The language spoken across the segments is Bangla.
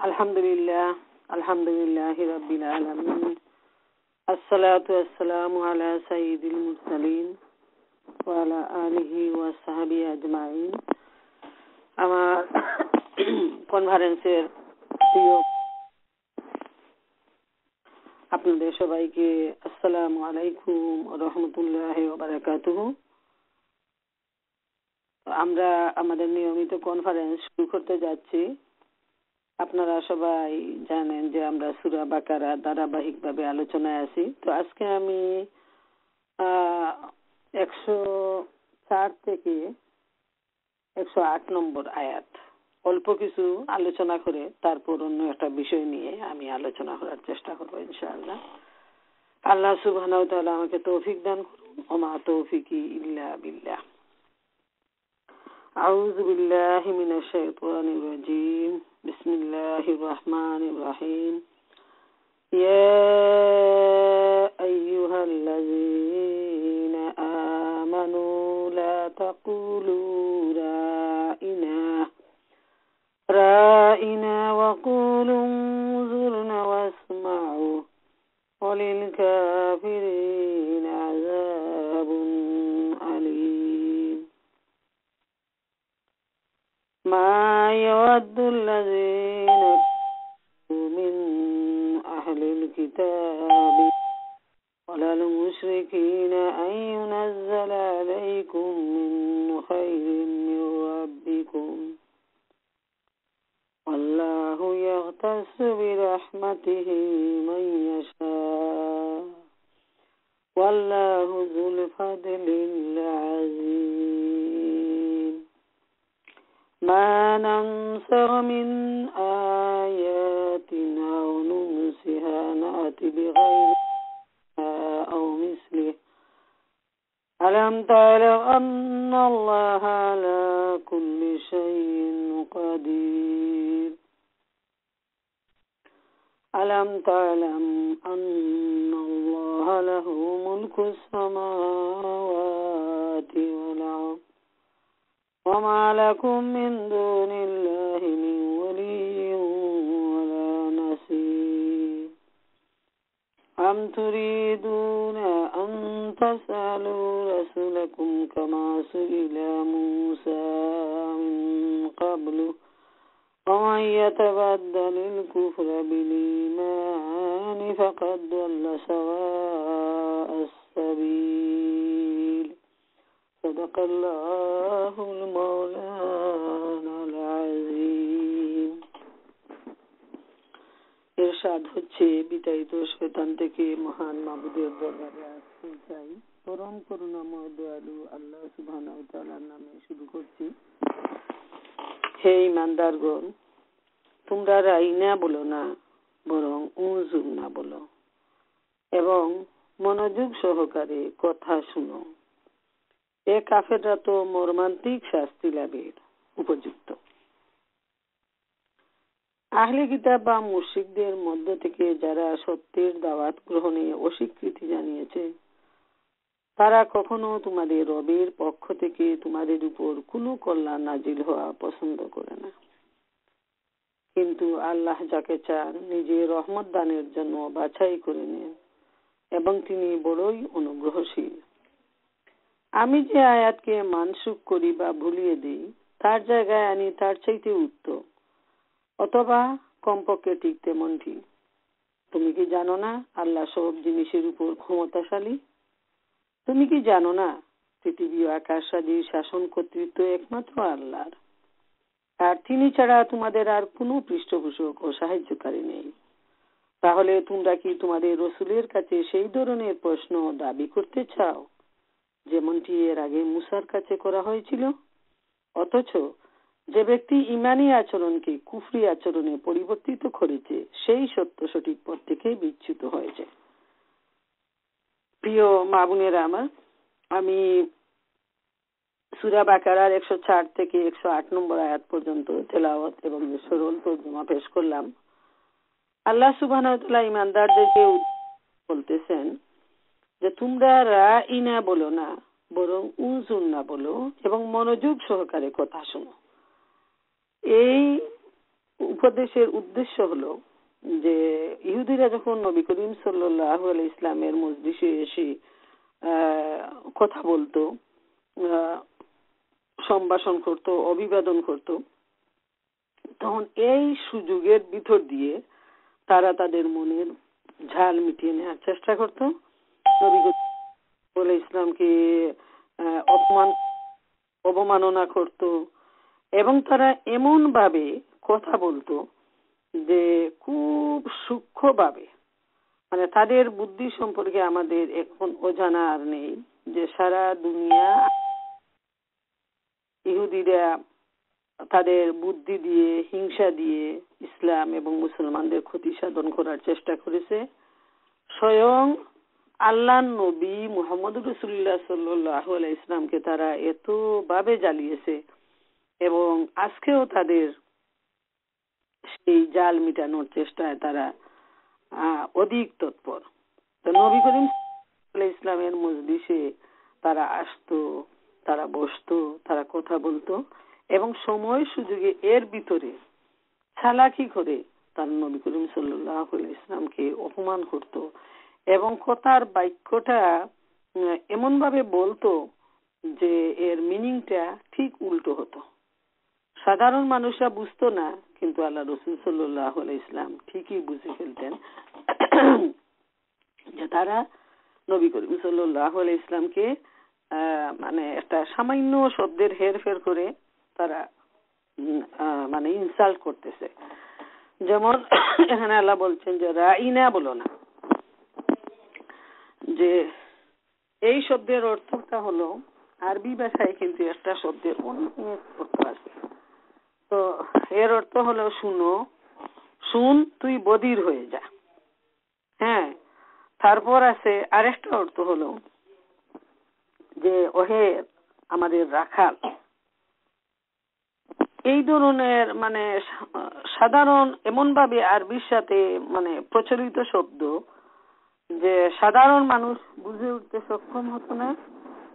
আলহামদুলিল্লাহি রাব্বিল আলামিন আসসালাতু ওয়াসসালামু আলা সাইয়্যিদিল মুরসালিন ওয়া আলা আলিহি ওয়া সাহবিহি আজমাইন। আমার কনফারেন্সের প্রিয় আপনাদের সবাইকে আসসালামু আলাইকুম ওয়া রাহমাতুল্লাহি ওয়া বারাকাতুহু। আমরা আমাদের নিয়মিত কনফারেন্স শুরু করতে যাচ্ছি। আপনারা সবাই জানেন যে আমরা সূরা বাকারা ধারাবাহিকভাবে আলোচনায় আছি। তো আজকে আমি 104 থেকে 108 নম্বর আয়াত অল্প কিছু আলোচনা করে তারপর অন্য একটা বিষয় নিয়ে আমি আলোচনা করার চেষ্টা করবো ইনশাআল্লাহ। আল্লাহ সুবহানাহু ওয়া তাআলা আমাকে তৌফিক দান করুন। ওমা তৌফিকি ইল্লা বিল্লাহ। أعوذ بالله من الشيطان الرجيم بسم الله الرحمن الرحيم يا أيها الذين آمنوا لا تقولوا رائنا وقولوا انظرنا واسمعوا وللكافرين عذاب أليم ما يود الذين من أهل الكتاب ولا المشركين أن ينزل عليكم من خير من ربكم والله يختص برحمته من يشاء والله ذو الفضل العظيم ما ننسخ من آيات أو ننسها نأتي بغيرها أو مثله ألم تعلم أن الله على كل شيء قدير ألم تعلم أن الله له ملك السماوات والأرض وما لكم من دون الله من ولي ولا نصير أم تريدون أن تسألوا رسولكم كما سئل موسى من قبل ومن يتبدل الكفر بالإيمان فقد ضل سواء السبيل صدق الله المولانا العظيم। ইরশাদ হচ্ছে, বিতাড়িত শয়তান থেকে মহান মাবুদের দরবারে আশ্রয় চাই। পরম করুণাময় দয়ালু আল্লাহ সুবহানাহু ওয়া তাআলার নামে শুরু করছি। হে ঈমানদারগণ, তোমরা রাইনা বলো না, বরং উযুর না বলো এবং মনোযোগ সহকারে কথা শুনো। এ কাফেররা তো মর্মান্তিক শাস্তি লাভের উপযুক্ত। আহলে কিতাব বা মুশরিকদের মধ্য থেকে যারা সত্যের দাওয়াত গ্রহণে অস্বীকৃতি জানিয়েছে, তারা কখনো তোমাদের রবের পক্ষ থেকে তোমাদের উপর কোনো কল্যাণ নাজিল হওয়া পছন্দ করে না। কিন্তু আল্লাহ যাকে চান নিজের রহমত দানের জন্য বাছাই করে নেন এবং তিনি বড়ই অনুগ্রহশীল। আমি যে আয়াতকে মানসুখ করি বা ভুলিয়ে দিই, তার জায়গায় আনি তার চাইতে উত্তম অথবা কমপক্ষে ঠিক তেমনটি। তুমি কি জানো না আল্লাহ সব জিনিসের উপর ক্ষমতাশালী? তুমি কি জানো না পৃথিবী ও আকাশাদির শাসন কর্তৃত্ব একমাত্র আল্লাহর, আর তিনি ছাড়া তোমাদের আর কোনো পৃষ্ঠপোষক ও সাহায্যকারী নেই। তাহলে তোমরা কি তোমাদের রসুলের কাছে সেই ধরনের প্রশ্ন দাবি করতে চাও যেমনটি এর আগে মুসার কাছে করা হয়েছিল? অথচ যে ব্যক্তি ঈমানী আচরণকে কুফরি আচরণে পরিবর্তিত করেছে, সেই সত্য সঠিক পথ থেকে বিচ্যুত হয়েছে। প্রিয় মা বোনেরা আমার, আমি সূরা বাকারার 104 থেকে 108 নম্বর আয়াত পর্যন্ত তেলাওয়াত এবং সরল তরজমা পেশ করলাম। আল্লাহ সুবহানাহু ওয়া তাআলা ঈমানদারদেরকে বলতেছেন যে তোমরা রাইনা বলো না, বরং উযুর না বলো এবং মনোযোগ সহকারে কথা শোনো। এই উপদেশের উদ্দেশ্য হলো যে ইহুদিরা যখন নবী করিম সাল্লাল্লাহু আলাইহি ইসলামের মজলিসে এসে কথা বলতো, সম্ভাষণ করত, অভিবাদন করত, তখন এই সুযোগের ভিতর দিয়ে তারা তাদের মনের ঝাল মিটিয়ে নেওয়ার চেষ্টা করত, নবী করিম ইসলামকে অবমাননা করত এবং তারা এমন ভাবে কথা বলতো যে খুব সূক্ষ্মভাবে, মানে তাদের বুদ্ধি সম্পর্কে আমাদের এখন অজানা আর নেই, যে সারা দুনিয়া ইহুদিরা তাদের বুদ্ধি দিয়ে, হিংসা দিয়ে ইসলাম এবং মুসলমানদের ক্ষতি সাধন করার চেষ্টা করেছে। স্বয়ং আল্লাহর নবী মুহাম্মদ রাসূলুল্লাহ সাল্লাল্লাহু আলাইহি ইসলামকে তারা এতভাবে জ্বালিয়েছে এবং আজকেও তাদের সেই জাল মিটানোর চেষ্টায় তারা অধিক তৎপর। তো নবী করিম সাল্লাল্লাহু আলাইহি ইসলামের মজলিসে তারা আসতো, তারা বসতো, তারা কথা বলতো এবং সময় সুযোগে এর ভিতরে চালাকি করে তার নবী করিম সাল্লাল্লাহু আলাইহি ইসলামকে অপমান করত এবং কথার বাক্যটা এমন ভাবে বলতো যে এর মিনিংটা ঠিক উল্টো হতো। সাধারণ মানুষরা বুঝতো না, কিন্তু আল্লাহ রাসূল সাল্লাল্লাহু আলাইহি ইসলাম ঠিকই বুঝে ফেলতেন যে তারা নবী করিম সাল্লাল্লাহু আলাইহি ইসলামকে মানে একটা সামান্য শব্দের হেরফের করে তারা মানে ইনসাল্ট করতেছে। যেমন এখানে আল্লাহ বলছেন যে রাইনা বলো না, যে এই শব্দের অর্থটা হলো আরবি ভাষায় কিন্তু একটা শব্দের অনেক অর্থ আছে। তো এর অর্থ হলো শুনো, শুন তুই বধির হয়ে যা। হ্যাঁ, তারপর আছে আরেকটা অর্থ হলো যে ওহে আমাদের রাখাল। এই ধরনের মানে সাধারণ এমন ভাবে আরবির সাথে মানে প্রচলিত শব্দ যে সাধারণ মানুষ বুঝে উঠতে সক্ষম হতো না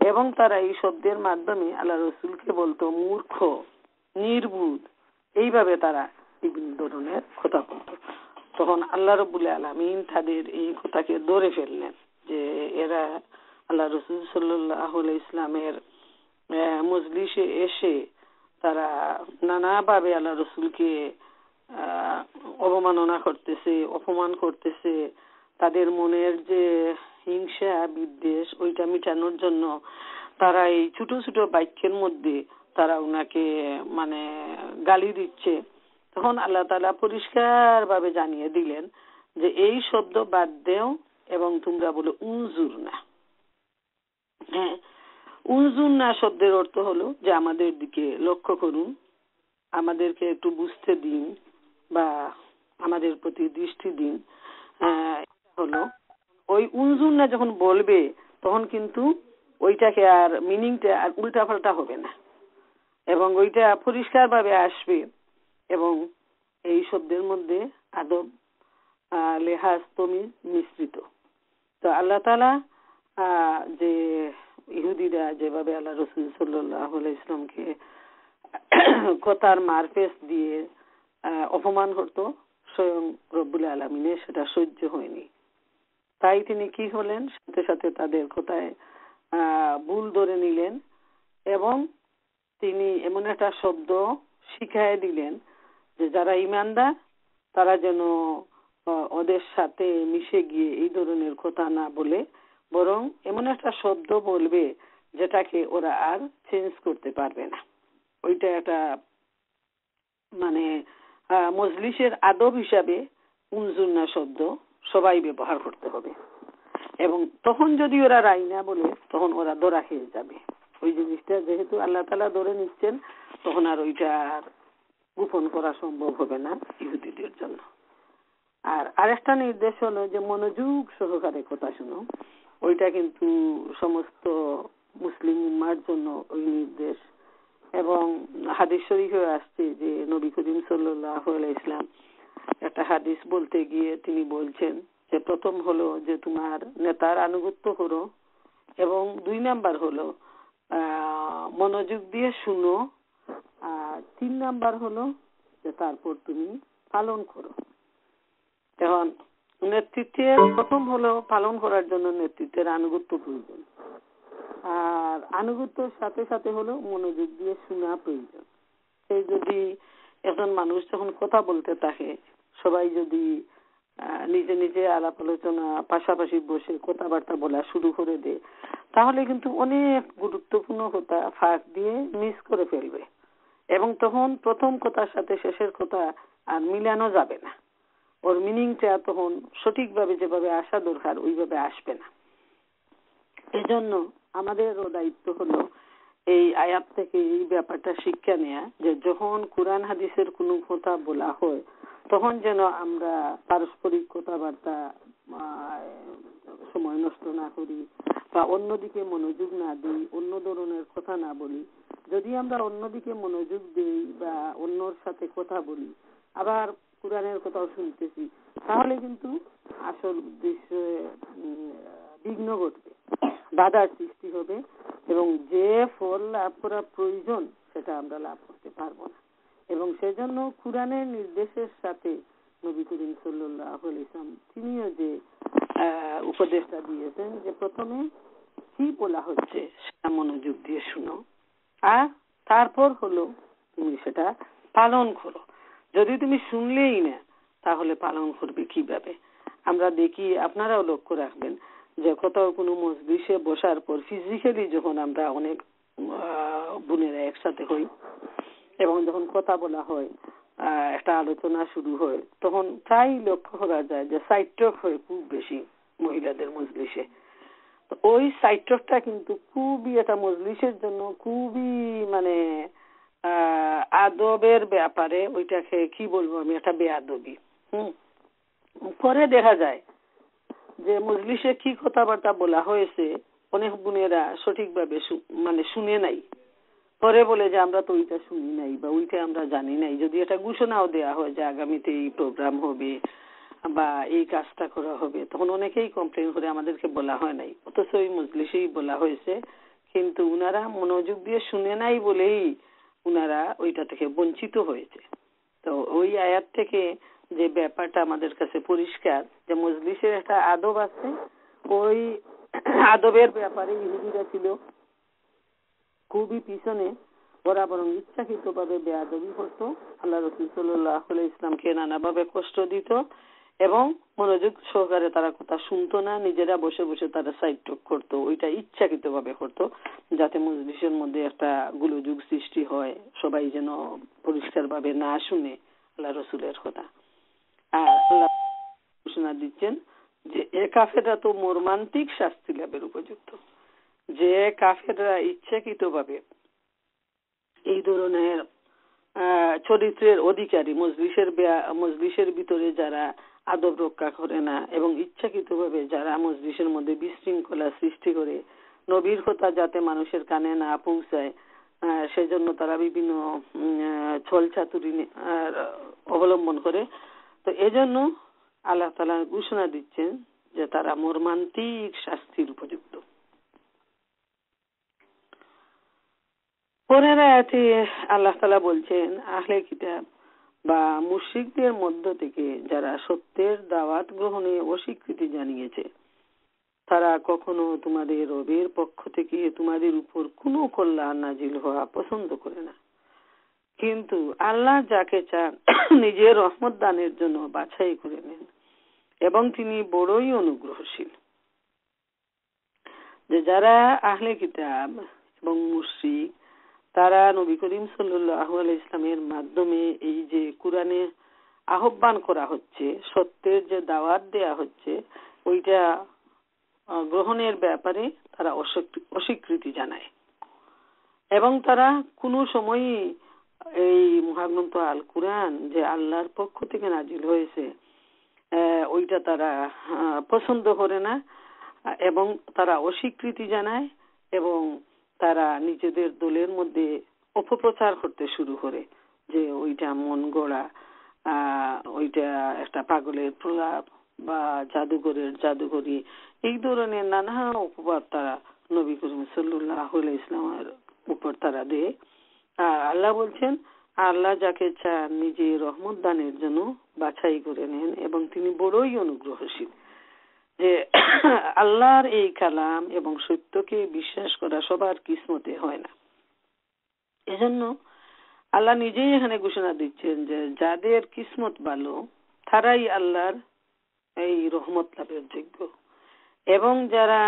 এবং তারা এই শব্দের মাধ্যমে আল্লাহ রসুলকে বলতো মূর্খ, নির্বুধ, এইভাবে তারা বিভিন্ন ধরনের কথা বলতো। তখন আল্লাহ রাব্বুল আলামিন তাদের এই কথাকে ধরে ফেললেন যে এরা আল্লাহ রসুল সাল্লাল্লাহু আলাইহি ইসলামের মজলিসে এসে তারা নানাভাবে আল্লাহ রসুলকে অবমাননা করতেছে, অপমান করতেছে। তাদের মনের যে হিংসা বিদ্বেষ ওইটা মিটানোর জন্য তারা এই ছোট ছোট বাক্যের মধ্যে তারা উনাকে মানে গালি দিচ্ছে। তখন আল্লাহ তাআলা পরিষ্কার ভাবে জানিয়ে দিলেন যে এই শব্দ বাদ দেও এবং তোমরা বলো উনজুর না। হ্যাঁ, উনজুর না শব্দের অর্থ হলো যে আমাদের দিকে লক্ষ্য করুন, আমাদেরকে একটু বুঝতে দিন বা আমাদের প্রতি দৃষ্টি দিন। হলো ওই উনজুর না যখন বলবে তখন কিন্তু ওইটাকে আর মিনিংটা আর উল্টাপাল্টা হবে না এবং ওইটা পরিষ্কার ভাবে আসবে এবং এই শব্দের মধ্যে আদব, লেহাজ, তমিজ মিশ্রিত। তো আল্লাহ তাআলা যে ইহুদিরা যেভাবে আল্লাহ রাসূল সাল্লাল্লাহু আলাইহি ইসলামকে কথার মারপেস দিয়ে অপমান করত, স্বয়ং রব্বুল আলামিনের সেটা সহ্য হয়নি। তাই তিনি কি হলেন, সাথে সাথে তাদের কথায় ভুল ধরে নিলেন এবং তিনি এমন একটা শব্দ শিখাই দিলেন যে যারা ঈমানদার তারা যেন ওদের সাথে মিশে গিয়ে এই ধরনের কথা না বলে বরং এমন একটা শব্দ বলবে যেটাকে ওরা আর চেঞ্জ করতে পারবে না। ওইটা একটা মানে মজলিসের আদব হিসাবে উনজুন্না শব্দ সবাই ব্যবহার করতে হবে এবং তখন যদি ওরা রাই না বলে তখন ওরা ধরা খেয়ে যাবে। ওই জিনিসটা যেহেতু আল্লাহ তাআলা ধরে নিচ্ছেন তখন আর ওইটা গোপন করা সম্ভব হবে না ইহুদিদের জন্য। আর আরেকটা নির্দেশ হলো যে মনোযোগ সহকারে কথা শোনো, ওইটা কিন্তু সমস্ত মুসলিম উম্মার জন্য ওই নির্দেশ। এবং হাদিস শরীফে আসছে যে নবী করিম সাল্লাল্লাহু আলাইহি ইসলাম একটা হাদিস বলতে গিয়ে তিনি বলছেন যে প্রথম হলো যে তোমার নেতার আনুগত্য করো এবং 2 নাম্বার হলো মনোযোগ দিয়ে শুনো, আর 3 নাম্বার হলো যে তারপর তুমি পালন করো। এখন নেতৃত্বের প্রথম হলো পালন করার জন্য নেতৃত্বের আনুগত্য প্রয়োজন, আর আনুগত্যের সাথে সাথে হলো মনোযোগ দিয়ে শোনা প্রয়োজন। সেই যদি একজন মানুষ যখন কথা বলতে থাকে, সবাই যদি নিজে নিজে আলাপ আলোচনা পাশাপাশি বসে কথাবার্তা বলা শুরু করে দেয়, তাহলে কিন্তু অনেক গুরুত্বপূর্ণ কথা ফাঁক দিয়ে মিস করে ফেলবে, এবং তখন প্রথম কথার সাথে শেষের কথা আর মিলানো যাবে না। ওর মিনিংটা তখন সঠিকভাবে যেভাবে আসা দরকার ওইভাবে আসবে না। এজন্য আমাদেরও দায়িত্ব হলো এই আয়াত থেকে এই ব্যাপারটা শিক্ষা নেয়া, যে যখন কোরআন হাদিসের কোনো কথা বলা হয় তখন যেন আমরা পারস্পরিক কথাবার্তা সময় নষ্ট না করি বা অন্যদিকে মনোযোগ না দিই, অন্য ধরনের কথা না বলি। যদি আমরা অন্যদিকে মনোযোগ দিই বা অন্যর সাথে কথা বলি, আবার কোরআনের কথাও শুনতেছি, তাহলে কিন্তু আসল উদ্দেশ্যে বিঘ্ন ঘটবে, বাধার সৃষ্টি হবে, এবং যে ফল লাভ করা প্রয়োজন সেটা আমরা লাভ করতে পারবো না। এবং সেজন্য কোরআনের নির্দেশের সাথে নবী করিম সাল্লাল্লাহু আলাইহি ওয়াসাল্লাম তিনিও যে উপদেশটা দিয়েছেন, যে প্রথমে কি বলা হচ্ছে সেটা মনোযোগ দিয়ে শুনো, আর তারপর হলো তুমি সেটা পালন করো। যদি তুমি শুনলেই না, তাহলে পালন করবে কিভাবে? আমরা দেখি, আপনারাও লক্ষ্য রাখবেন, যে কোথাও কোনো মজলিসে বসার পর ফিজিক্যালি যখন আমরা অনেক বোনেরা একসাথে হই এবং যখন কথা বলা হয়, একটা আলোচনা শুরু হয়, তখন প্রায় লক্ষ্য করা যায় যে সাইট্রক হয় খুব বেশি মহিলাদের মজলিসে। তো ওই সাইট্রকটা কিন্তু খুবই একটা মজলিসের জন্য খুবই মানে আদবের ব্যাপারে, ওইটাকে কি বলবো আমি, একটা বেয়াদবি। পরে দেখা যায় যে মজলিসে কি কথাবার্তা বলা হয়েছে অনেক বোনেরা সঠিকভাবে মানে শুনে নাই, পরে বলে যে আমরা তো ওইটা শুনি নাই বা ওইটা আমরা জানি নাই। যদি এটা ঘোষণাও দেওয়া হয় যে আগামীতে এই প্রোগ্রাম হবে বা এই কাজটা করা হবে, তখন অনেকেই কমপ্লেন করে আমাদেরকে বলা হয় নাই, অথচ ওই মজলিসেই বলা হয়েছে, কিন্তু উনারা মনোযোগ দিয়ে শুনে নাই বলেই উনারা ওইটা থেকে বঞ্চিত হয়েছে। তো ওই আয়াত থেকে যে ব্যাপারটা আমাদের কাছে পরিষ্কার, যে মজলিসের একটা আদব আছে, ওই আদবের ব্যাপারে ইহুদিরা ছিল খুবই পিছনে। ওরা বরং ইচ্ছাকৃতভাবে বেয়াদবি করত, আল্লাহ রাসূল সাল্লাল্লাহু আলাইহি ইসলামকে নানাভাবে কষ্ট দিত, এবং মনোযোগ সহকারে তারা কথা শুনতো না, নিজেরা বসে বসে তারা সাইড টক করতো। ওইটা ইচ্ছাকৃতভাবে করতো, যাতে মজলিসের মধ্যে একটা গোলযোগ সৃষ্টি হয়, সবাই যেন পরিষ্কারভাবে না শুনে আল্লাহ রাসূলের কথা। আর আল্লাহ ঘোষণা দিচ্ছেন যে এ কাফেররা তো মর্মান্তিক শাস্তি লাভের উপযুক্ত। যে কাফেররা ইচ্ছাকৃতভাবে এই ধরনের চরিত্রের অধিকারী, মজলিসের ভিতরে যারা আদব রক্ষা করে না এবং ইচ্ছাকৃতভাবে যারা মজলিসের মধ্যে বিশৃঙ্খলা সৃষ্টি করে, নবীর কথা যাতে মানুষের কানে না পৌঁছায় সেজন্য তারা বিভিন্ন ছলচাতুরি অবলম্বন করে। তো এজন্য আল্লাহ তাআলা ঘোষণা দিচ্ছেন যে তারা মর্মান্তিক শাস্তির উপযুক্ত। পরের আয়াতে আল্লাহ তাআলা বলছেন, আহলে কিতাব বা মুশরিকদের মধ্য থেকে যারা সত্যের দাওয়াত গ্রহণে অস্বীকৃতি জানিয়েছে, তারা কখনো তোমাদের রবের পক্ষ থেকে তোমাদের উপর কোনো কল্যাণ নাজিল হওয়া পছন্দ করে না, কিন্তু আল্লাহ যাকে চান নিজের রহমত দানের জন্য বাছাই করে নেন, এবং তিনি বড়ই অনুগ্রহশীল। যে যারা আহলে কিতাব এবং মুশরিক, তারা নবী করিম সাল্লাল্লাহু আলাইহি ইসলামের মাধ্যমে এই যে কোরআনে আহ্বান করা হচ্ছে, সত্যের যে দাওয়াত দেয়া হচ্ছে, ওইটা গ্রহণের ব্যাপারে তারা অস্বীকৃতি জানায়, এবং তারা কোনো সময়ই এই মহাগ্রন্থ আল কুরআন যে আল্লাহর পক্ষ থেকে নাজিল হয়েছে ওইটা তারা পছন্দ করে না, এবং তারা অস্বীকৃতি জানায়, এবং তারা নিজেদের দলের মধ্যে অপপ্রচার করতে শুরু করে যে ওইটা মন গড়া, ওইটা একটা পাগলের প্রলাপ বা জাদুঘরের জাদুঘরি, এই ধরনের নানা উপবাদ তারা নবী করিম সাল্লাল্লাহু আলাইহি ইসলামের উপর তারা দেয়। আর আল্লাহ বলছেন আল্লাহ যাকে চান নিজে রহমত দানের জন্য বাছাই করে নেন এবং তিনি বড়ই অনুগ্রহশীল। যে আল্লাহর এই কালাম এবং সত্যকে বিশ্বাস করা সবার কিসমতে হয় না। এজন্য আল্লাহ নিজেই এখানে ঘোষণা দিচ্ছেন যে যাদের কিসমত ভালো তারাই আল্লাহর এই রহমত লাভের যোগ্য, এবং যারা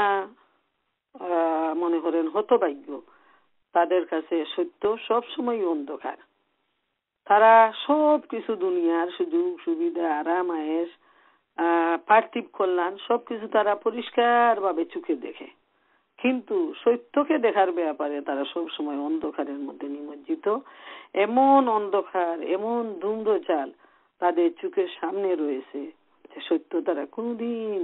মনে করেন হতভাগ্য তাদের কাছে সত্য সবসময় অন্ধকার। তারা সব কিছু দুনিয়ার সুযোগ সুবিধা আরাম আয়েশ পার্থিব কল্যাণ সবকিছু তারা পরিষ্কার ভাবে চোখে দেখে, কিন্তু সত্যকে দেখার ব্যাপারে তারা সবসময় অন্ধকারের মধ্যে নিমজ্জিত। এমন অন্ধকার, এমন ধূম্রজাল তাদের চোখের সামনে রয়েছে যে সত্য তারা কোনদিন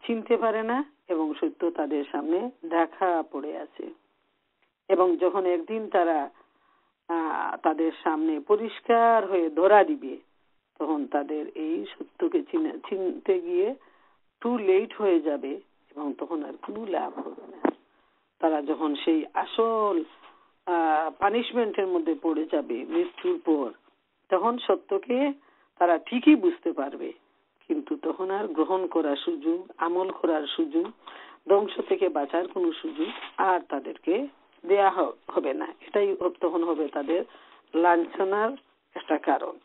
চিনতে পারে না, এবং সত্য তাদের সামনে ঢাকা পড়ে আছে। এবং যখন একদিন তারা তাদের সামনে পরিষ্কার হয়ে ধরা দিবে, তখন তাদের এই সত্যকে চিনতে গিয়ে টু লেট হয়ে যাবে, এবং তখন আর কোনো লাভ হবে না। তারা যখন সেই আসল পানিশমেন্টের মধ্যে পড়ে যাবে মৃত্যুর পর, তখন সত্যকে তারা ঠিকই বুঝতে পারবে, কিন্তু তখন আর গ্রহণ করার সুযোগ, আমল করার সুযোগ, ধ্বংস থেকে বাঁচার কোনো সুযোগ আর তাদেরকে দেয়া হবে না। এটাই তখন হবে তাদের লাঞ্ছনার একটা কারণ।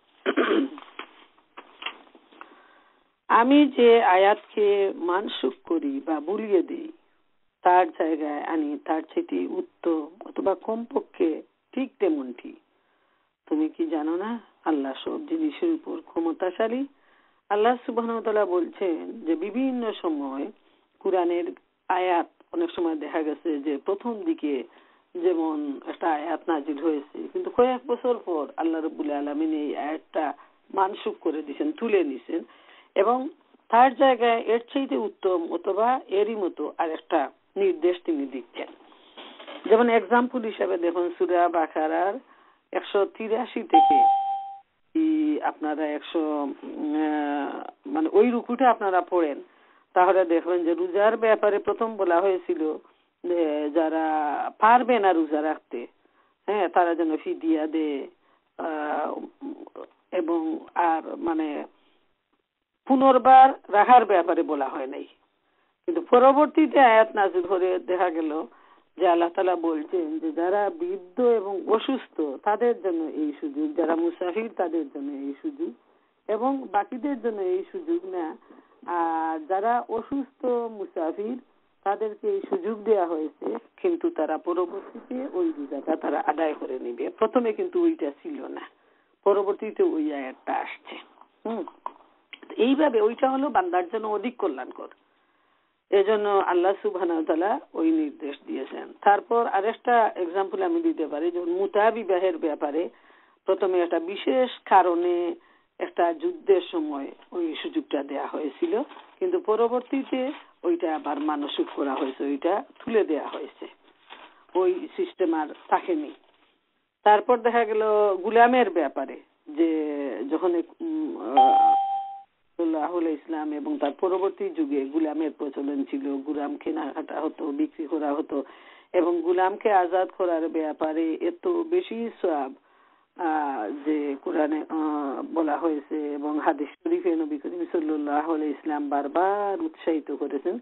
আমি যে আয়াতকে মানসুখ করি বা ভুলিয়ে দিই, তার জায়গায় আনি তার চেয়ে উত্তম অথবা কমপক্ষে ঠিক তেমনটি। তুমি কি জানো না আল্লাহ সব জিনিসের উপর ক্ষমতাশালী? আল্লাহ সুবহানাহু ওয়া তাআলা বলছেন যে বিভিন্ন সময় কুরআনের আয়াত, অনেক সময় দেখা গেছে যে প্রথম দিকে যেমন একটা আয়াত নাজিল হয়েছে, কিন্তু কয়েক বছর পর আল্লাহ রাব্বুল আলামিন এই আয়াতটা মানসুখ করে দিয়েছেন, তুলে নিয়েছেন, এবং তার জায়গায় এর চাইতে উত্তম অথবা এরই মতো আর একটা নির্দেশ তিনি দিচ্ছেন। যেমন এক্সাম্পল হিসাবে দেখুন সূরা বাকারার 183 থেকে আপনারা 100 ওই রুকুটা আপনারা পড়েন, তাহলে দেখবেন যে রোজার ব্যাপারে প্রথম বলা হয়েছিল যে যারা পারবে না রোজা রাখতে, তারা যেন ফিদিয়া দেয়, এবং আর পুনর্বার রাখার ব্যাপারে বলা হয় নাই। কিন্তু পরবর্তীতে আয়াত নাযিল হয়ে দেখা গেল যে আল্লাহ তাআলা বলছেন যে যারা বৃদ্ধ এবং অসুস্থ তাদের জন্য এই সুযোগ, যারা মুসাফির তাদের জন্য এই সুযোগ, এবং বাকিদের জন্য এই সুযোগ না। আর যারা অসুস্থ মুসাফির তাদেরকে এই সুযোগ দেওয়া হয়েছে, কিন্তু তারা পরবর্তীতে ওই রোজাটা তারা আদায় করে নেবে। প্রথমে কিন্তু ওইটা ছিল না, পরবর্তীতে ওই আয়াতটা আসছে। এইভাবে ওইটা হলো বান্দার জন্য অধিক কল্যাণকর, এজন্য আল্লাহ সুবহানাহু ওয়া তাআলা ওই নির্দেশ দিয়েছেন। তারপর আরেকটা এক্সাম্পল আমি দিতে পারি, যেমন মুতা বিবাহের ব্যাপারে প্রথমে একটা বিশেষ কারণে একটা যুদ্ধের সময় ওই সুযোগটা দেয়া হয়েছিল, কিন্তু পরবর্তীতে ওইটা আবার মানসিক করা হয়েছে, ওইটা তুলে দেয়া হয়েছে, ওই সিস্টেম আর থাকেনি। তারপর দেখা গেল গুলামের ব্যাপারে, যে যখন ইসলাম এবং তার পরবর্তী যুগে গুলামের প্রচলন ছিল, গুলাম কেনাকাটা হতো, বিক্রি করা হতো, এবং গুলামকে আজাদ করার ব্যাপারে এত বেশি সওয়াব যে কোরআনে বলা হয়েছে, এবং হাদিস শরীফে নবী করিম সাল্লাল্লাহু আলাইহি ইসলাম বারবার উৎসাহিত করেছেন।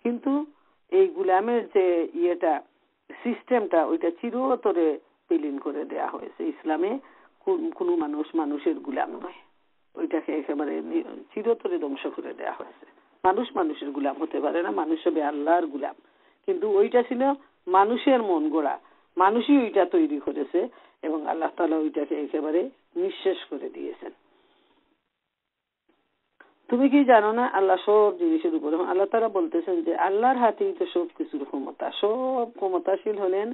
কিন্তু এই গুলামের যে সিস্টেমটা ওইটা চিরতরে বিলীন করে দেয়া হয়েছে। ইসলামে কোনো মানুষ মানুষের গুলাম নয়, ওইটাকে একেবারে চিরতরে ধ্বংস করে দেয়া হয়েছে। মানুষ মানুষের গুলাম হতে পারে না, মানুষ হবে আল্লাহর গুলাম। কিন্তু ওইটা ছিল মানুষের মন গড়া, মানুষই ওইটা তৈরি করেছে, এবং আল্লাহ তাআলা ওইটাকে একেবারে নিঃশেষ করে দিয়েছেন। তুমি কি জানো না আল্লাহ সব জিনিসের উপর, আল্লাহ তাআলা বলতেছেন যে আল্লাহর হাতেই তো সব কিছুর ক্ষমতা, সব ক্ষমতাশীল হলেন,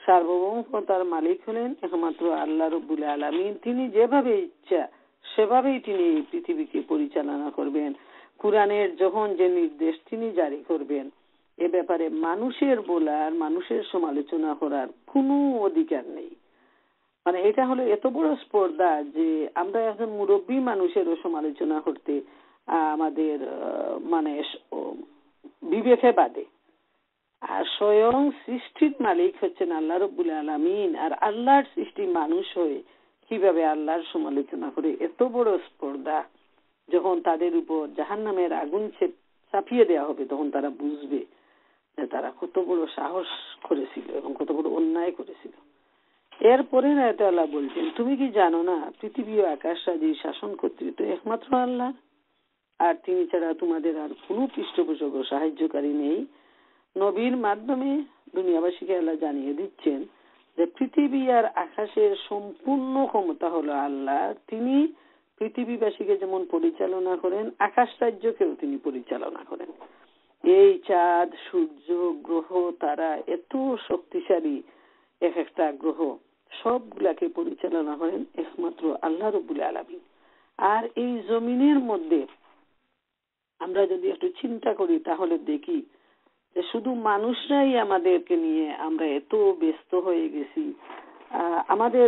সার্বভৌমতার মালিক হলেন একমাত্র আল্লাহ রাব্বুল আলামিন। তিনি যেভাবে ইচ্ছা সেভাবেই তিনি এই পৃথিবীকে পরিচালনা করবেন। কুরআনের যখন যে নির্দেশ তিনি জারি করবেন, এ ব্যাপারে মানুষের বলার, মানুষের সমালোচনা করার কোনো অধিকার নেই। এটা হলো এত বড় স্পর্ধা যে আমরা একজন মুরব্বী মানুষেরও সমালোচনা করতে আমাদের বিবেকে বাদে। আর স্বয়ং সৃষ্টির মালিক হচ্ছেন আল্লাহ রাব্বুল আলামিন। আর আল্লাহর সৃষ্টি মানুষ হয়ে কিভাবে আল্লাহর সমালোচনা করে, এত বড় স্পর্ধা। যখন তাদের উপর জাহান্নামের আগুন চাপিয়ে দেওয়া হবে, তখন তারা বুঝবে যে তারা কত বড় সাহস করেছিল এবং কত বড় অন্যায় করেছিল। এরপরে আয়াতে আল্লাহ বলছেন, তুমি কি জানো না পৃথিবী ও আকাশ রাজি শাসন কর্তৃত্ব একমাত্র আল্লাহ, আর তিনি ছাড়া তোমাদের আর কোনো পৃষ্ঠপোষক ও সাহায্যকারী নেই। নবীর মাধ্যমে দুনিয়াবাসীকে আল্লাহ জানিয়ে দিচ্ছেন যে পৃথিবী আর আকাশের সম্পূর্ণ ক্ষমতা হলো আল্লাহ। তিনি পৃথিবীবাসীকে যেমন পরিচালনা করেন, আকাশ রাজ্যকেও তিনি পরিচালনা করেন। এই চাঁদ, সূর্য, গ্রহ, তারা এত শক্তিশালী, এক একটা গ্রহ সবগুলাকে পরিচালনা করেন একমাত্র আল্লাহ রাব্বুল আলামিন। আর এই জমিনের মধ্যে আমরা যদি একটু চিন্তা করি, তাহলে দেখি যে শুধু মানুষরাই আমাদেরকে নিয়ে আমরা এত ব্যস্ত হয়ে গেছি। আমাদের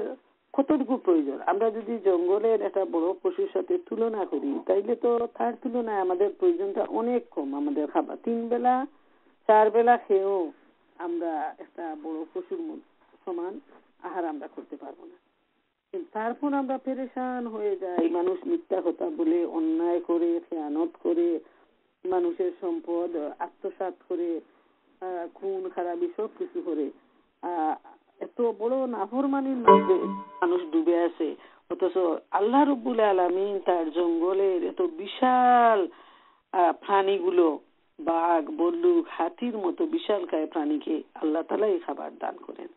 কতটুকু প্রয়োজন? আমরা যদি জঙ্গলের একটা বড় পশুর সাথে তুলনা করি, তাইলে তো তার তুলনায় আমাদের প্রয়োজনটা অনেক কম। আমাদের খাবার 3 বেলা 4 বেলা খেয়েও আমরা একটা বড় পশুর সমান আহার আমরা করতে পারবো না। তারপর আমরা পেরেশান হয়ে যাই, মানুষ মিথ্যা কথা বলে, অন্যায় করে, খেয়ানত করে, মানুষের সম্পদ আত্মসাৎ করে, খুন খারাপি সব কিছু করে এত বড় নাফরমানির মধ্যে মানুষ ডুবে আছে। অথচ আল্লাহ রাব্বুল আলামিন তার জঙ্গলের এত বিশাল প্রাণীগুলো, বাঘ, বল্লুক, হাতির মতো বিশালকায় প্রাণীকে আল্লাহ তাআলাই খাবার দান করেন।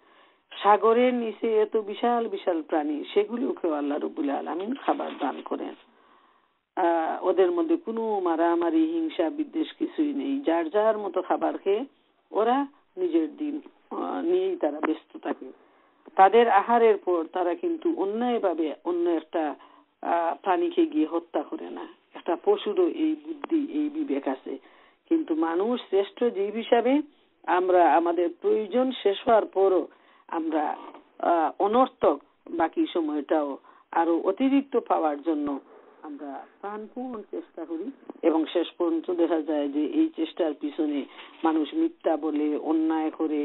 সাগরের নিচে এত বিশাল বিশাল প্রাণী, সেগুলোকেও আল্লাহ রাব্বুল আলামিন খাবার দান করেন। ওদের মধ্যে কোনো মারামারি, হিংসা, বিদ্বেষ কিছুই নেই। যার যার মতো খাবার খেয়ে ওরা নিজের দিন নিয়েই তারা ব্যস্ত থাকে। তাদের আহারের পর তারা কিন্তু অন্যায়ভাবে অন্য একটা প্রাণীকে গিয়ে হত্যা করে না। একটা পশুরও এই বুদ্ধি, এই বিবেক আছে। কিন্তু মানুষ শ্রেষ্ঠ জীব হিসাবে আমরা আমাদের প্রয়োজন শেষ হওয়ার পরও আমরা অনর্থক বাকি সময়টাও আরো অতিরিক্ত পাওয়ার জন্য আমরা প্রাণপণ চেষ্টা করি, এবং শেষ পর্যন্ত দেখা যায় যে এই চেষ্টার পিছনে মানুষ মিথ্যা বলে, অন্যায় করে,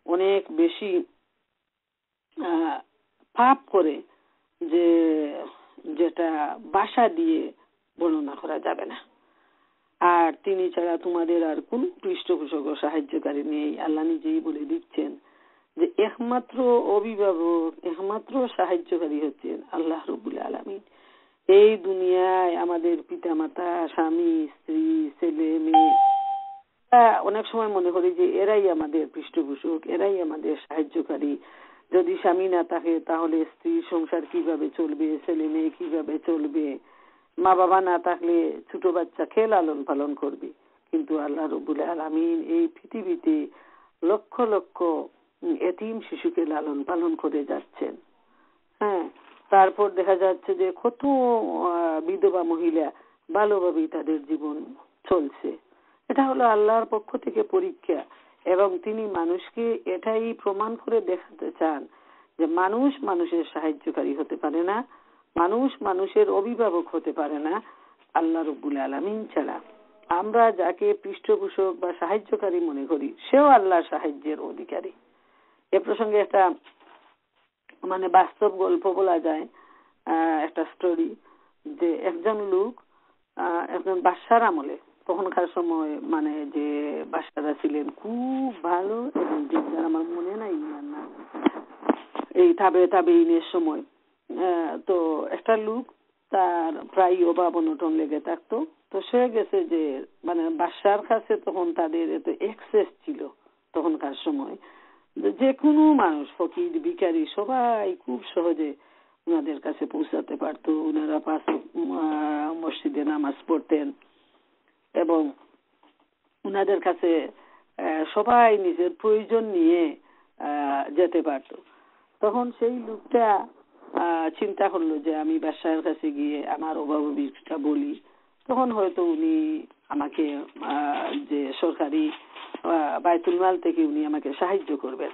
অনেক বেশি পাপ করে, যেটা ভাষা দিয়ে বর্ণনা করা যাবে না। আর তিনি ছাড়া তোমাদের আর কোন পৃষ্ঠপোষক ও সাহায্যকারী নেই। আল্লাহ নিজেই বলে দিচ্ছেন যে একমাত্র অভিভাবক, একমাত্র সাহায্যকারী হচ্ছেন আল্লাহ রাব্বুল আলামিন। এই দুনিয়ায় আমাদের পিতামাতা, স্বামী, স্ত্রী, ছেলে, মেয়ে, অনেক সময় মনে করি যে এরাই আমাদের পৃষ্ঠপোষক, এরাই আমাদের সাহায্যকারী। যদি স্বামী না থাকে তাহলে স্ত্রী সংসার কিভাবে চলবে, ছেলে মেয়ে কিভাবে চলবে, মা বাবা না থাকলে ছোট বাচ্চা কে লালন পালন করবে। কিন্তু আল্লাহ রাব্বুল আলামিন এই পৃথিবীতে লক্ষ লক্ষ এতিম শিশুকে লালন পালন করে যাচ্ছেন। হ্যাঁ, তারপর দেখা যাচ্ছে যে কত বিধবা মহিলা ভালোভাবেই তাদের জীবন চলছে। এটা হলো আল্লাহর পক্ষ থেকে পরীক্ষা, এবং তিনি মানুষকে এটাই প্রমাণ করে দেখাতে চান যে মানুষ মানুষের সাহায্যকারী হতে পারে না, মানুষ মানুষের অভিভাবক হতে পারে না আল্লাহ রাব্বুল আলামিন ছাড়া। আমরা যাকে পৃষ্ঠপোষক বা সাহায্যকারী মনে করি, সেও আল্লাহর সাহায্যের অধিকারী। এ প্রসঙ্গে একটা বাস্তব গল্প বলা যায়, একটা স্টোরি, যে একজন লোক একজন বাদশার আমলে, তখনকার সময় যে বাদশারা ছিলেন খুব ভালো, এবং আমার মনে নাই না, এই তাবেঈনের সময়। তো একটা লোক, তার প্রায় অভাব অনটন লেগে থাকতো। তো সে গেছে যে বাদশার কাছে তখন তাদের এত এক্সেস ছিল, তখনকার সময় যে কোনো মানুষ, ফকির, ভিখারি, সবাই খুব সহজে ওনাদের কাছে পৌঁছাতে পারত। ওনারা পাশে মসজিদে নামাজ পড়তেন, এবং ওনাদের কাছে সবাই নিজের প্রয়োজন নিয়ে যেতে পারত। তখন সেই লোকটা চিন্তা করলো যে আমি বাদশার কাছে গিয়ে আমার অভাব অভিযোগটা বলি, তখন হয়তো উনি আমাকে যে সরকারি বাইতুল মাল থেকে উনি আমাকে সাহায্য করবেন।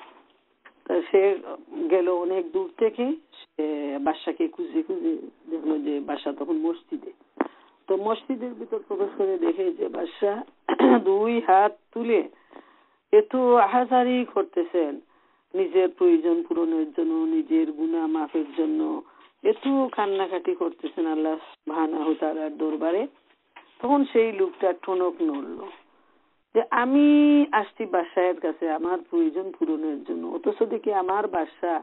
সে গেল অনেক দূর থেকে, সে বাদশাকে খুঁজে খুঁজে দেখলো যে বাদশা তখন মসজিদে। তো মসজিদের ভিতর প্রবেশ করে দেখে যে বাদশা 2 হাত তুলে এত আহাজারি করতেছেন নিজের প্রয়োজন পূরণের জন্য, নিজের গুনাহ মাফের জন্য, এত কান্নাকাটি করতেছেন আল্লাহ সুবহানাহু ওয়া তাআলার দরবারে। তখন সেই লোকটা টনক নড়ল যে আমি আসছি বাদশাহের কাছে আমার প্রয়োজন পূরণের জন্য, অথচ দেখি আমার বাদশা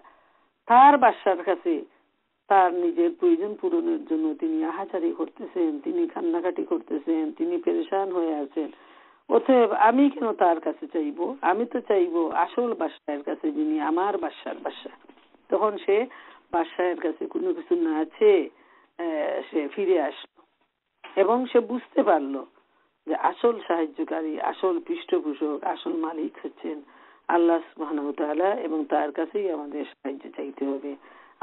তার বাদশার কাছে তার নিজের প্রয়োজন পূরণের জন্য তিনি আহাজারি করতেছেন, তিনি কান্নাকাটি করতেছেন, তিনি পেরেশান হয়ে আছেন। অতএব আমি কেন তার কাছে চাইবো? আমি তো চাইবো আসল বাদশাহের কাছে, যিনি আমার বাদশার বাদশা। তখন সে বাদশাহের কাছে কোনো কিছু না চেয়ে সে ফিরে আসলো এবং সে বুঝতে পারলো যে আসল সাহায্যকারী, আসল পৃষ্ঠপোষক, আসল মালিক হচ্ছেন আল্লাহ সুবহানাহু ওয়া তাআলা এবং তার কাছেই আমাদের সাহায্য চাইতে হবে।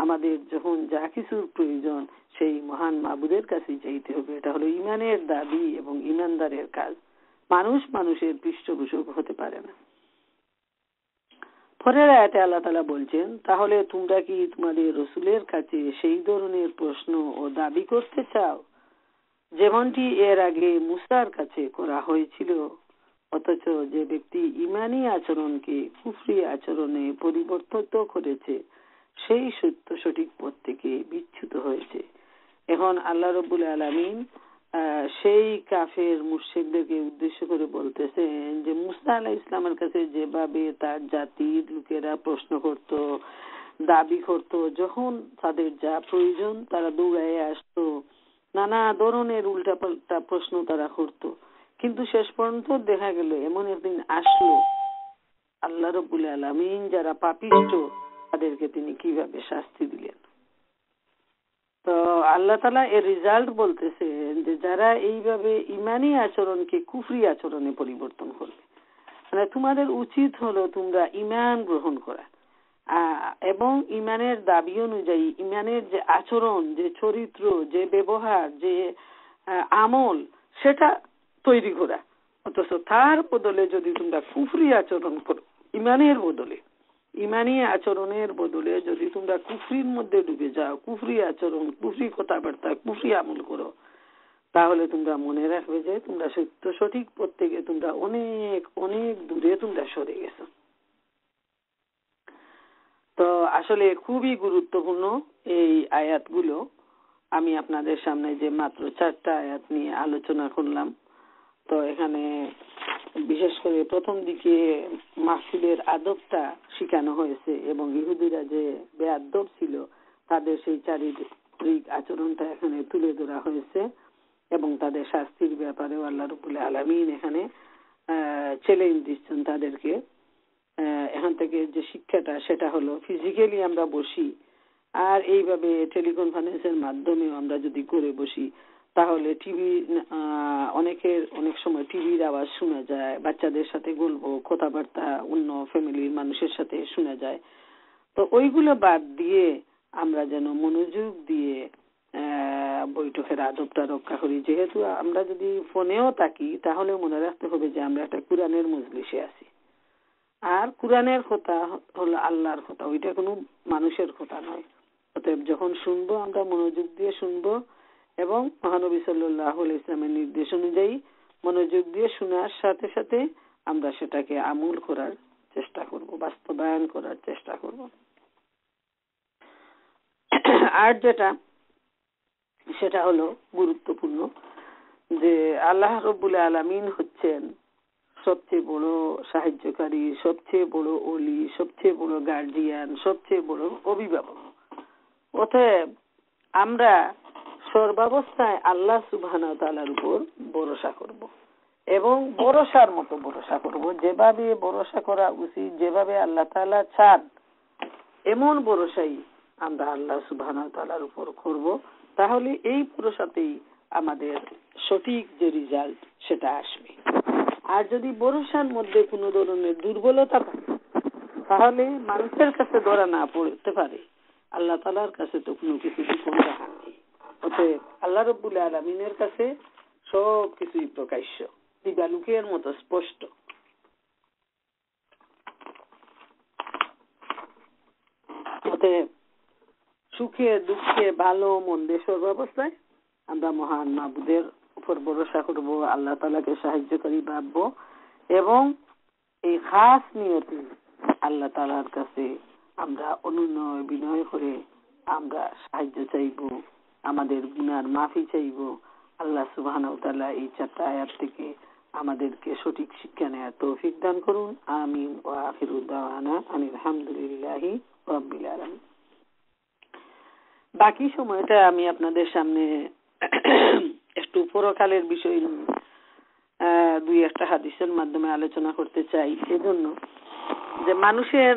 আমাদের যখন যা কিছুর প্রয়োজন সেই মহান মাবুদের কাছেই চাইতে হবে। এটা হলো ইমানের দাবি এবং ইমানদারের কাজ। মানুষ মানুষের পৃষ্ঠপোষক হতে পারে না। পরের আয়াতে আল্লাহ তাআলা বলছেন, তাহলে তোমরা কি তোমাদের রাসূলের কাছে সেই ধরনের প্রশ্ন ও দাবি করতে চাও যেমনটি এর আগে মুসার কাছে করা হয়েছিল? অথচ যে ব্যক্তি ঈমানী আচরণকে কুফরি আচরণে পরিবর্তিত করেছে সেই সঠিক পথ থেকে বিচ্যুত হয়েছে। এখন আল্লাহ রাব্বুল আলামিন সেই কাফের মুশরিকদেরকে উদ্দেশ্য করে বলতেছেন যে মুসা আলাইহিস সালামের কাছে যেভাবে তার জাতির লোকেরা প্রশ্ন করত, দাবি করত, যখন তাদের যা প্রয়োজন তারা দৌড়ায় আসতো, নানা ধরনের উল্টাপাল্টা প্রশ্ন তারা করত, কিন্তু শেষ পর্যন্ত দেখা গেল এমন একদিন আসলো আল্লাহ রাব্বুল আলামিন যারা পাপিষ্ঠ তাদেরকে তিনি কিভাবে শাস্তি দিলেন। তো আল্লাহ তাআলা এর রেজাল্ট বলতেছেন যে যারা এইভাবে ঈমানী আচরণকে কুফরি আচরণে পরিবর্তন করবে, মানে তোমাদের উচিত হলো তোমরা ঈমান গ্রহণ করা এবং ঈমানের দাবি অনুযায়ী ঈমানের যে আচরণ, যে চরিত্র, যে ব্যবহার, যে আমল সেটা তৈরি করা। অথচ তার বদলে যদি তোমরা কুফরি আচরণ করো, ঈমানের বদলে, ঈমানী আচরণের বদলে যদি তোমরা কুফরির মধ্যে ডুবে যাও, কুফরি আচরণ, কুফরি কথাবার্তা, কুফরি আমল করো, তাহলে তোমরা মনে রাখবে যে তোমরা সঠিক পথ থেকে তোমরা অনেক অনেক দূরে তোমরা সরে গেছো। তো আসলে খুবই গুরুত্বপূর্ণ এই আয়াতগুলো। আমি আপনাদের সামনে যে মাত্র 4টা আয়াত নিয়ে আলোচনা করলাম, তো এখানে বিশেষ করে প্রথম দিকে মাহফিলের আদবটা শিখানো হয়েছে এবং ইহুদিরা যে বেআদব ছিল তাদের সেই চারিত্রিক আচরণটা এখানে তুলে ধরা হয়েছে এবং তাদের শাস্তির ব্যাপারেও আল্লাহ রাব্বুল আলামিন এখানে চ্যালেঞ্জ দিচ্ছেন তাদেরকে। এখান থেকে যে শিক্ষাটা সেটা হলো ফিজিক্যালি আমরা বসি আর এইভাবে টেলিকনফারেন্সের মাধ্যমেও আমরা যদি করে বসি তাহলে টিভি অনেক সময় টিভির আওয়াজ শোনা যায়, বাচ্চাদের সাথে গল্প কথাবার্তা অন্য ফ্যামিলির মানুষের সাথে শোনা যায়। তো ওইগুলো বাদ দিয়ে আমরা যেন মনোযোগ দিয়ে বৈঠকের আদবটা রক্ষা করি। যেহেতু আমরা যদি ফোনেও থাকি তাহলে মনে রাখতে হবে যে আমরা একটা কোরআনের মজলিসে আছি, আর কোরআনের কথা হলো আল্লাহর কথা, ওইটা কোনো মানুষের কথা নয়। অতএব যখন শুনবো আমরা মনোযোগ দিয়ে শুনবো এবং মহানবী সাল্লাল্লাহু আলাইহি ওয়াসাল্লামের নির্দেশ অনুযায়ী মনোযোগ দিয়ে শোনার সাথে সাথে আমরা সেটাকে আমল করার চেষ্টা করব, বাস্তবায়ন করার চেষ্টা করব। আর যেটা সেটা হলো গুরুত্বপূর্ণ যে আল্লাহ রাব্বুল আলামিন হচ্ছেন সবচেয়ে বড় সাহায্যকারী, সবচেয়ে বড় ওলি, সবচেয়ে বড় গার্ডিয়ান, সবচেয়ে বড় অভিভাবক। অতএব আমরা সর্বাবস্থায় আল্লাহ সুবহানাহু ওয়া তাআলার উপর ভরসা করব এবং ভরসার মতো ভরসা করব, যেভাবে ভরসা করা উচিত, যেভাবে আল্লাহ তাআলা চান এমন ভরসাই আমরা আল্লাহ সুবহানাহু ওয়া তাআলার উপর করব। তাহলে এই ভরসাতেই আমাদের সঠিক যে রেজাল্ট সেটা আসবে। আর যদি ভরসার মধ্যে কোনো ধরনের দুর্বলতা থাকে তাহলে মানুষের কাছে ধরা না পড়তে পারে, আল্লাহ তাআলার কাছে তো কোনো কিছু গোপন রাখা নেই। অতএব আল্লাহ রাব্বুল আলামিনের কাছে সব কিছুই প্রকাশ্য, দিবালুকের মতো স্পষ্ট। অতএব সুখে দুঃখে ভালো মন্দে সর্বাবস্থায় আমরা মহান মাবুদের উপর ভরসা করব, আল্লাহ তাআলাকে সাহায্যকারী ভাববো এবং এই খাস নিয়তে আল্লাহ তাআলার কাছে আমরা অনুনয় বিনয় করে আমরা সাহায্য চাইব, আমাদের গুনার মাফি চাইব। আল্লাহ সুবহানাহু ওয়া তাআলা এই 4টা আয়াত থেকে আমাদেরকে সঠিক শিক্ষা নেওয়ার তৌফিক দান করুন। আমিন ওয়া আখিরু দাওয়ানা আনিল হামদুলিল্লাহি রাব্বিল আলামিন। বাকি সময়টা আমি আপনাদের সামনে একটু পরকালের বিষয় দুই একটা হাদিসের মাধ্যমে আলোচনা করতে চাই। সেজন্য যে মানুষের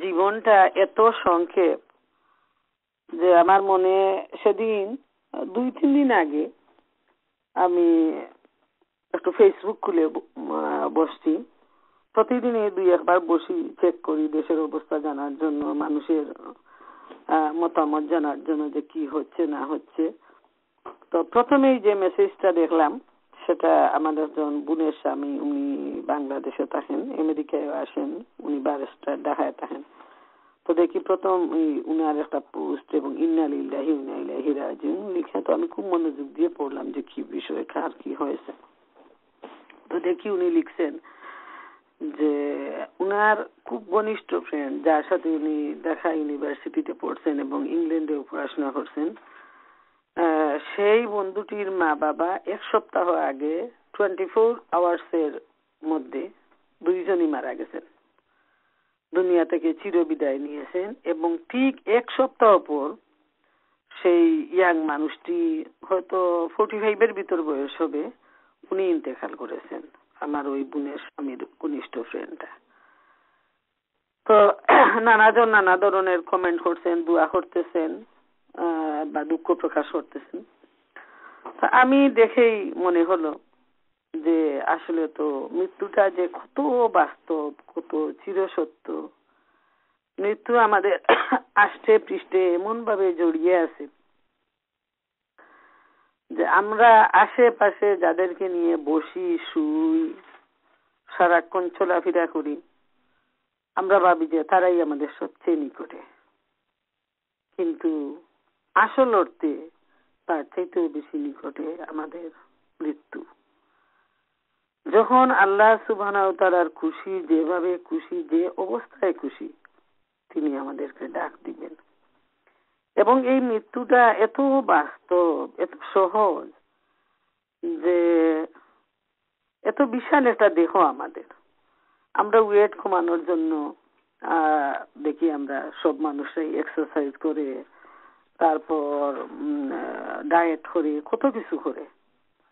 জীবনটা এত সংক্ষেপ যে আমার মনে সেদিন 2-3 দিন আগে আমি একটু ফেসবুক খুলে বসছি। প্রতিদিনই 2-1 বার বসি, চেক করি দেশের অবস্থা জানার জন্য, মানুষের মতামত জানার জন্য যে কি হচ্ছে না হচ্ছে। তো প্রথমেই যে মেসেজটা দেখলাম সেটা আমাদের একজন বোনের স্বামী, উনি বাংলাদেশে থাকেন, আমেরিকায় আসেন, উনি ব্যারিস্টার ঢাকায় থাকেন। তো দেখি প্রথম উনার একটা পোস্ট এবং ইন্না লিল্লাহি ওয়া ইন্না ইলাইহি রাজিউন লিখা। তো আমি খুব মনোযোগ দিয়ে পড়লাম যে কি বিষয়, কার কি হয়েছে। তো দেখি উনি লিখছেন যে উনার খুব ঘনিষ্ঠ ফ্রেন্ড, যার সাথে উনি ঢাকা ইউনিভার্সিটিতে পড়ছেন এবং ইংল্যান্ডেও পড়াশোনা করছেন, সেই বন্ধুটির মা বাবা 1 সপ্তাহ আগে 24 আওয়ার্সের মধ্যে 2জনই মারা গেছেন, দুনিয়া থেকে চিরবিদায় নিয়েছেন। এবং ঠিক 1 সপ্তাহ পর সেই ইয়াং মানুষটি, হয়তো 45-এর ভিতর বয়স হবে, উনি ইন্তেকাল করেছেন, আমার ওই বোনের স্বামীর ঘনিষ্ঠ ফ্রেন্ডটা। তো নানাজন নানা ধরনের কমেন্ট করছেন, দোয়া করতেছেন বা দুঃখ প্রকাশ করতেছেন। আমি দেখেই মনে হলো যে আসলে তো মৃত্যুটা যে কত বাস্তব, কত চিরসত্য। মৃত্যু আমাদের আষ্টে পৃষ্ঠে এমন ভাবে জড়িয়ে আছে যে আমরা আশেপাশে যাদেরকে নিয়ে বসি, শুই, সারাক্ষণ চলাফেরা করি, আমরা ভাবি যে তারাই আমাদের সবচেয়ে নিকটে, কিন্তু আসল অর্থে তার চাইতেও বেশি নিকটে আমাদের মৃত্যু। যখন আল্লাহ সুবহানাহু ওয়া তাআলার খুশি, যেভাবে খুশি, যে অবস্থায় খুশি, তিনি আমাদেরকে ডাক দিবেন। এবং এই মৃত্যুটা এত বাস্তব, এত সহজ, যে এত বিশাল একটা দেহ আমাদের। আমরা ওয়েট কমানোর জন্য দেখি আমরা সব মানুষরাই এক্সারসাইজ করে, তারপর ডায়েট করে, কত কিছু করে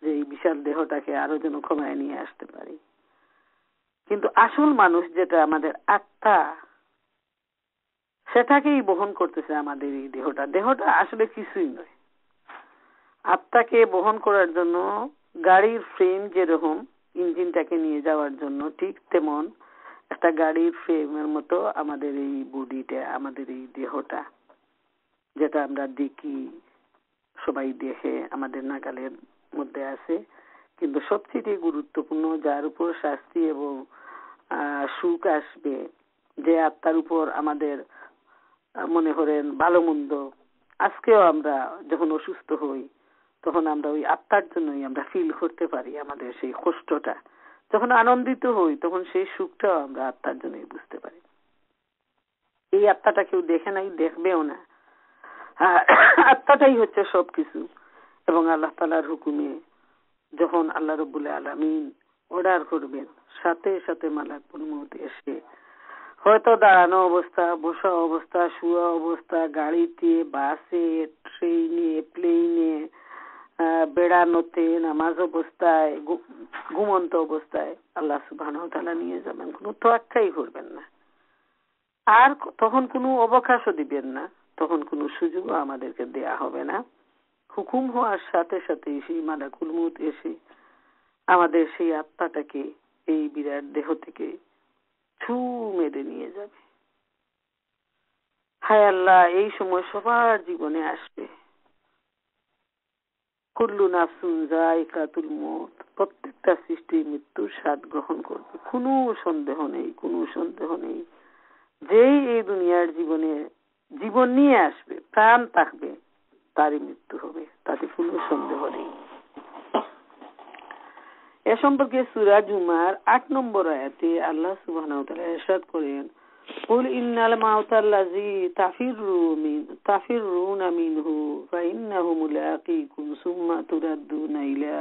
যে এই বিশাল দেহটাকে আরো যেন কমায় নিয়ে আসতে পারি। কিন্তু আসল মানুষ যেটা আমাদের আত্মা, সেটাকেই বহন করতেছে আমাদের এই দেহটা। দেহটা আসলে কিছুই নয়। আত্মাকে বহন করার জন্য গাড়ির ফ্রেম যেরকম ইঞ্জিনটাকে নিয়ে যাওয়ার জন্য, ঠিক তেমন একটা গাড়ির ফ্রেমের মতো আমাদের এই বডিটা, আমাদের এই দেহটা, যেটা আমরা দেখি, সবাই দেখে, আমাদের নাগালের মধ্যে আছে। কিন্তু সবচেয়ে গুরুত্বপূর্ণ, যার উপর শাস্তি এবং সুখ আসবে, যে আত্মার উপর আমাদের মনে করেন ভালো মন্দ, আজকেও আমরা যখন অসুস্থ হই তখন আমরা ওই আত্মার জন্যই আমরা ফিল করতে পারি আমাদের সেই কষ্টটা। যখন আনন্দিত হই তখন সেই সুখটাও আমরা আত্মার জন্যই বুঝতে পারি। এই আত্মাটা কেউ দেখে নাই, দেখবেও না। আত্মাটাই হচ্ছে সবকিছু। এবং আল্লাহ তাআলার হুকুমে যখন আল্লাহ রাব্বুল আলামিন অর্ডার করবেন, সাথে সাথে মালাকুল মউত এসে, হয়তো দাঁড়ানো অবস্থা, বসা অবস্থা, শুয়া অবস্থা, গাড়িতে, বাসে, ট্রেনে, প্লেনে, বেড়ানোতে, নামাজ অবস্থায়, ঘুমন্ত অবস্থায় আল্লাহ সুবহানাহু ওয়া তাআলা নিয়ে যাবেন, কোনো তোয়াক্কাই করবেন না। আর তখন কোনো অবকাশও দিবেন না, তখন কোনো সুযোগও আমাদেরকে দেয়া হবে না। হুকুম হওয়ার সাথে সাথে সেই মালাকুল মউত এসে আমাদের সেই আত্মাটাকে এই বিরাট দেহ থেকে ছু মেরে নিয়ে যাবে। হায় আল্লাহ, এই সময় সবার জীবনে আসবে। কুল্লু নাফসুন যায়কাতুল মউত, প্রত্যেকটা সৃষ্টি মৃত্যুর স্বাদ গ্রহণ করবে, কোনো সন্দেহ নেই, কোনো সন্দেহ নেই। যেই এই দুনিয়ার জীবন নিয়ে আসবে, প্রাণ থাকবে, তারই মৃত্যু হবে, তাতে কোনো সন্দেহ নেই। এ সম্পর্কে সূরা জুমার 8 নম্বর আয়াতে আল্লাহ সুবহানাহু ওয়া তাআলা ইরশাদ করেন, কুল ইন্নাল মাউতাল্লাযী তাফিরুনা মিনহু ফাইন্নাহু মুলাকীকুম সুম্মা তুরাদ্দুনা ইলা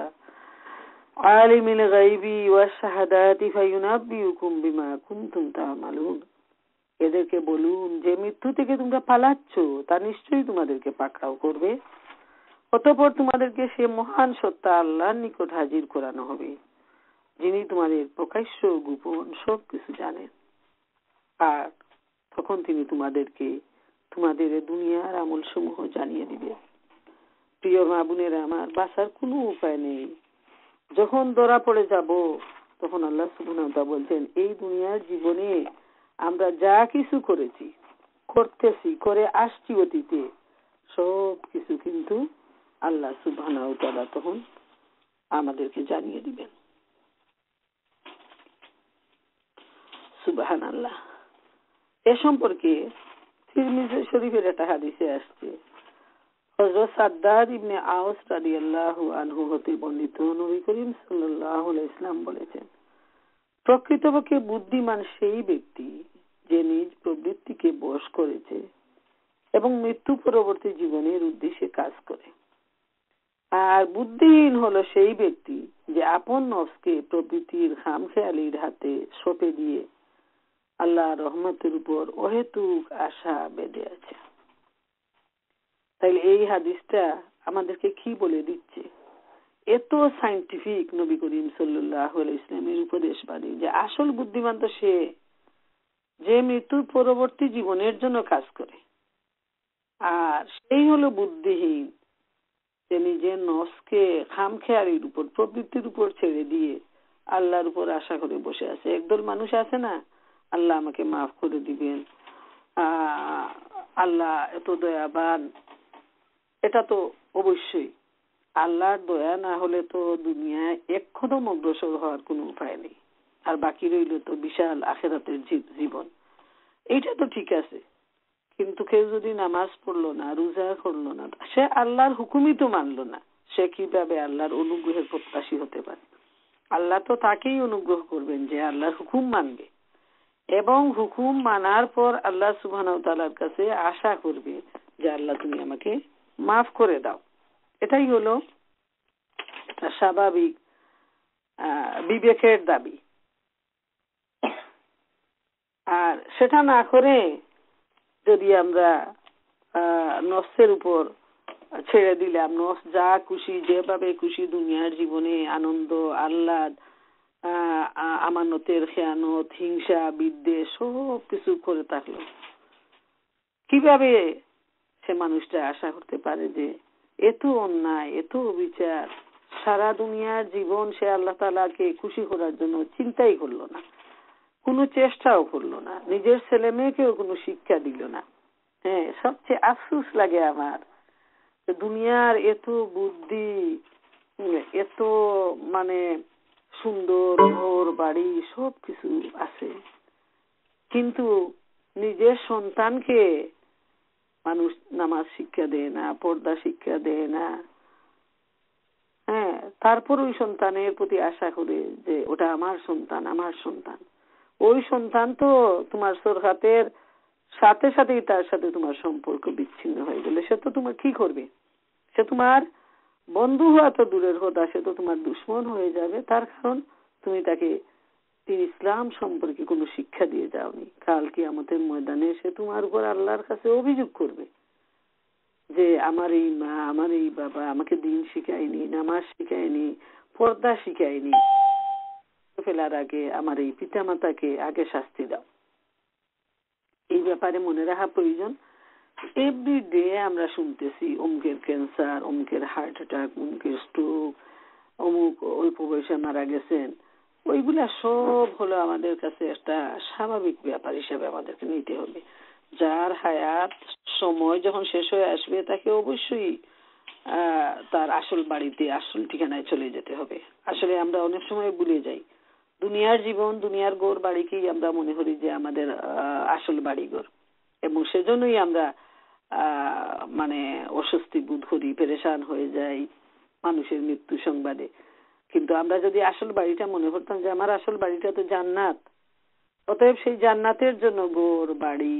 আলিমিল গায়বি ওয়াশ শাহাদাতি ফায়ুনাব্বিউকুম বিমা কুনতুম তা'মালুন। এদেরকে বলুন যে মৃত্যু থেকে তোমরা পালাচ্ছ তা নিশ্চয়ই তোমাদেরকে পাকড়াও করবে, অতঃপর তোমাদেরকে সে মহান সত্তা আল্লাহর নিকট হাজির করানো হবে, যিনি তোমাদের প্রকাশ্য গোপন সবকিছু জানেন। আর তখন তিনি তোমাদেরকে তোমাদের দুনিয়ার আমল সমূহ জানিয়ে দিবে। প্রিয় মা বোনেরা আমার, বাঁচার কোনো উপায় নেই। যখন ধরা পড়ে যাব তখন আল্লাহ সুবহানাহু ওয়া তাআলা বলছেন, এই দুনিয়ার জীবনে আমরা যা কিছু করেছি, করতেছি, করে আসছি অতীতে, সব কিছু কিন্তু আল্লাহ সুবহানাহু ওয়া তাআলা তখন আমাদেরকে জানিয়ে দিবেন। সুবহানাল্লাহ। এ সম্পর্কে তিরমিজি শরীফের একটা হাদিসে আসছে, হযরত সাদ্দাদ ইবনে আওস রাদিয়াল্লাহু আনহু হতে বর্ণিত, নবী করিম সাল্লাল্লাহু আলাইহি ওয়াসাল্লাম বলেছেন, প্রকৃতপক্ষে বুদ্ধিমান সেই ব্যক্তি যে নিজ প্রবৃত্তিকে বশ করেছে এবং মৃত্যু পরবর্তী জীবনের উদ্দেশ্যে কাজ করে। আর বুদ্ধিহীন হলো সেই ব্যক্তি যে আপন নফসকে প্রবৃত্তির খামখেয়ালির হাতে সঁপে দিয়ে আল্লাহর রহমতের উপর অহেতুক আশা বেঁধে আছে। তাইলে এই হাদিসটা আমাদেরকে কি বলে দিচ্ছে? এত সাইন্টিফিক নবী করিম সাল্লাল্লাহু আলাইহি ওয়াসাল্লামের উপদেশ বাণী যে আসল বুদ্ধিমান তো সে যে মৃত্যু পরবর্তী জীবনের জন্য কাজ করে, আর সেই হলো বুদ্ধিহীন যে নিজের নফসকে খামখেয়ালির উপর প্রবৃত্তির উপর ছেড়ে দিয়ে আল্লাহর উপর আশা করে বসে আছে। একদল মানুষ আছে না, আল্লাহ আমাকে মাফ করে দিবেন, আল্লাহ এত দয়াবান। এটা তো অবশ্যই, আল্লাহর দয়া না হলে তো দুনিয়ায় এক কদম অগ্রসর হওয়ার কোনো উপায় নেই, আর বাকি রইল তো বিশাল আখিরাতের জীবন। এইটা তো ঠিক আছে, কিন্তু কেউ যদি নামাজ পড়লো না, রোজা করলো না, সে আল্লাহর হুকুমই তো মানলো না, সে কিভাবে আল্লাহর অনুগ্রহের প্রত্যাশী হতে পারে? আল্লাহ তো তাকেই অনুগ্রহ করবেন যে আল্লাহর হুকুম মানবে এবং হুকুম মানার পর আল্লাহ সুবহানাহু ওয়া তাআলার কাছে আশা করবে যে আল্লাহ তুমি আমাকে মাফ করে দাও। এটাই হলো স্বাভাবিক বিবেকের দাবি। আর সেটা না করে যদি আমরা নফসের উপর ছেড়ে দিলাম, নফস যা খুশি যেভাবে খুশি দুনিয়ার জীবনে আনন্দ আহ্লাদ, আমানতের খেয়ানত, হিংসা, বিদ্বেষ সব কিছু করে থাকলো, কিভাবে সে মানুষটা আশা করতে পারে যে এত অন্যায়, এত বিচার, সারা দুনিয়ার জীবন সে আল্লাহ তাআলাকে খুশি করার জন্য চিন্তাই করলো না, কোনো চেষ্টাও করলো না, নিজের ছেলে মেয়েকেও কোনো শিক্ষা দিল না। হ্যাঁ, সবচেয়ে আফসোস লাগে আমার, দুনিয়ার এত বুদ্ধি, এত মানে সুন্দর ঘর বাড়ি সব কিছু আছে, কিন্তু নিজের সন্তানকে মানুষ নামাজ শিক্ষা দেয় না, পর্দা শিক্ষা দেয় না। হ্যাঁ, তারপর ওই সন্তানের প্রতি আশা করে যে ওটা আমার সন্তান, আমার সন্তান। ওই সন্তান তো তোমার সরকাতের সাথে সাথেই তার সাথে তোমার সম্পর্ক বিচ্ছিন্ন হয়ে গেলে সে তো তোমার কি করবে? সে তোমার বন্ধু হওয়া তো দূরের কথা, সে তো তোমার দুশ্মন হয়ে যাবে। তার কারণ তুমি তাকে ইসলাম সম্পর্কে কোনো শিক্ষা দিয়ে যাওনি। কাল কিয়ামতের ময়দানে সে তোমার উপর আল্লাহর কাছে অভিযোগ করবে যে আমার এই মা, আমার এই বাবা আমাকে দিন শিখায়নি, নামাজ শিখায়নি, পর্দা শিখায়নি, ফেলার আগে আমার এই পিতা মাতাকে আগে শাস্তি দাও। এই ব্যাপারে মনে রাখা প্রয়োজন। এভরিডে আমরা শুনতেছি অমুকের ক্যান্সার, অমুকের হার্ট অ্যাটাক, অমুকের স্ট্রোক, অমুক অল্প বয়সে মারা গেছেন। ওইগুলা সব হলো আমাদের কাছে একটা স্বাভাবিক ব্যাপার হিসেবে আমাদেরকে নিতে হবে। যার হায়াত সময় যখন শেষ হয়ে আসবে তাকে অবশ্যই তার আসল বাড়িতে, আসল ঠিকানায় চলে যেতে হবে। আসলে আমরা অনেক সময় ভুলে যাই, দুনিয়ার জীবন, দুনিয়ার ঘর বাড়িকেই আমরা মনে করি যে আমাদের আসল বাড়িঘর, এবং সেজন্যই আমরা মানে অস্বস্তি বোধ করি, পেরেশান হয়ে যাই মানুষের মৃত্যু সংবাদে। কিন্তু আমরা যদি আসল বাড়িটা মনে করতাম যে আমার আসল বাড়িটা তো জান্নাত, অতএব সেই জান্নাতের জন্য ঘর বাড়ি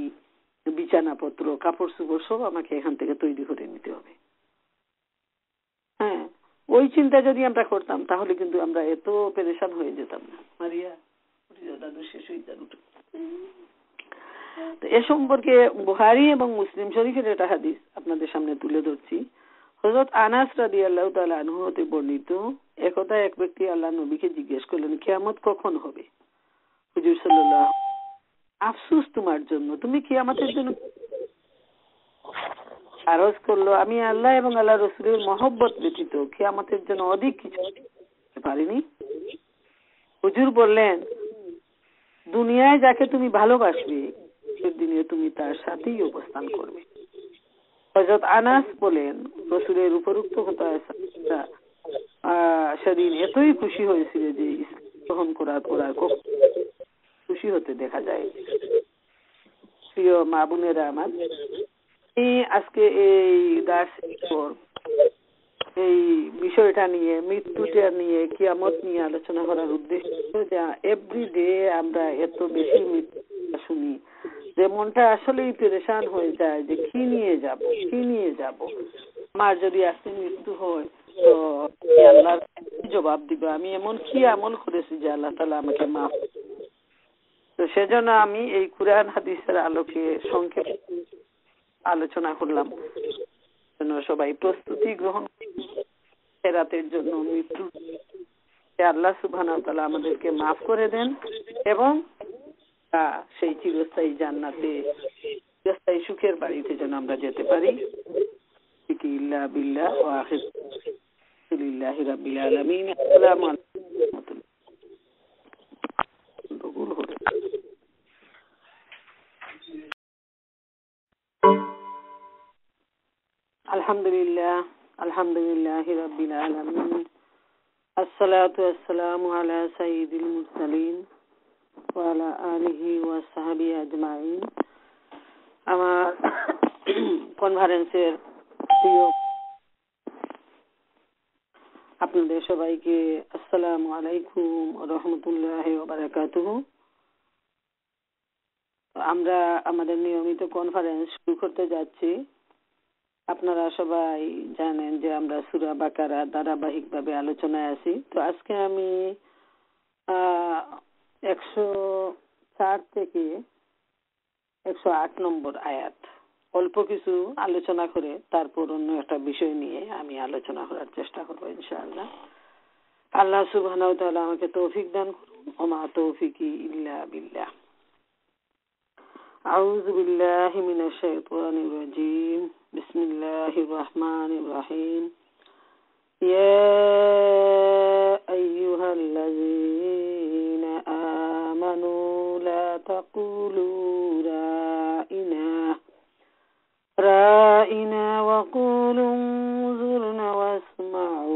বিছানাপত্র কাপড় চোপড় সব আমাকে এখান থেকে তৈরি করে নিতে হবে। হ্যাঁ, ওই চিন্তা যদি আমরা করতাম তাহলে কিন্তু আমরা এত পেরেশান হয়ে যেতাম না। মারিয়া দাদু শেষ হয়ে যান। তো এ সম্পর্কে বুখারী এবং মুসলিম শরীফের একটা হাদিস আপনাদের সামনে তুলে ধরছি। হযরত আনাস রাদিয়াল্লাহু তাআলা আনহু হতে বর্ণিত, একদা এক ব্যক্তি আল্লাহর নবীকে জিজ্ঞেস করলেন, কিয়ামত কখন হবে? হুজুর সাল্লাল্লাহু, আফসোস তোমার জন্য, তুমি কিয়ামতের জন্য আরজ করলো, আমি আল্লাহ এবং আল্লাহ রাসূলের মহব্বত ব্যতীত কিয়ামতের জন্য অধিক কিছু করতে পারিনি। হুজুর বললেন, দুনিয়ায় যাকে তুমি ভালোবাসবে সেদিনে তুমি তার সাথেই অবস্থান করবে। হযরত আনাস বলেন, রাসূলের উপরোক্ত কথা সেদিন এতই খুশি হয়েছিল যে ইসলাম গ্রহণ করার পর আর খুশি হতে দেখা যায়। প্রিয় মা বোনেরা আমার, আজকে এই এই বিষয়টা নিয়ে, মৃত্যুটা নিয়ে, কিয়ামত নিয়ে আলোচনা করার উদ্দেশ্য যে এভরিডে আমরা এত বেশি মৃত্যু শুনি যে মনটা আসলেই পেরেশান হয়ে যায় যে কি নিয়ে যাব। আমার যদি আজকে মৃত্যু হয় তো আল্লাহর জবাব দিব, আমি এমন কি আমল করেছি যে আল্লাহ তাআলা আমাকে মাফ। তো সেজন্য আমি এই কুরআন হাদিসের আলোকে সংক্ষেপে আলোচনা করলাম, যেন সবাই প্রস্তুতি গ্রহণ রাতের জন্য, মৃত্যু আল্লাহ সুবহানাহু ওয়া তাআলা আমাদেরকে মাফ করে দেন এবং সেই চিরস্থায়ী জান্নাতে, চিরস্থায়ী সুখের বাড়িতে যেন আমরা যেতে পারি। ইল্লা বিল্লাহ ওয়া আলহামদুলিল্লাহি রাব্বিল আলামিন। আসসালামু আলাইকুম। আলহামদুলিল্লাহ, আলহামদুলিল্লাহি রাব্বিল আলামিন। আসসালাতু ওয়াসসালামু আলা সাইয়্যিদিল মুরসালিন ওয়া আলা আলিহি ওয়া সাহবিহি আজমাইন। আমার কনফারেন্সের প্রিয় আপনাদের সবাইকে আসসালামু আলাইকুম ওয়া রাহমাতুল্লাহি ওয়া বারাকাতুহু। আমরা আমাদের নিয়মিত কনফারেন্স শুরু করতে যাচ্ছি। আপনারা সবাই জানেন যে আমরা সূরা বাকারা ধারাবাহিকভাবে আলোচনায় আছি। তো আজকে আমি 104 থেকে 108 নম্বর আয়াত অল্প কিছু আলোচনা করে তারপর অন্য একটা বিষয় নিয়ে আমি আলোচনা করার চেষ্টা করবো ইনশাআল্লাহ। আল্লাহ সুবহানাহু ওয়া তাআলা আমাকে তৌফিক দান করুন। ওমা তৌফিকি ইল্লা বিল্লাহ। আউযু বিল্লাহি মিনাশ শাইতানির রাজীম। বিসমিল্লাহির রহমানির রহিম। ইয়া আইয়ুহাল্লাযীনা আমানু লা তাকুলু রাইনা ওয়া কুলু যুরনা ওয়াসমাউ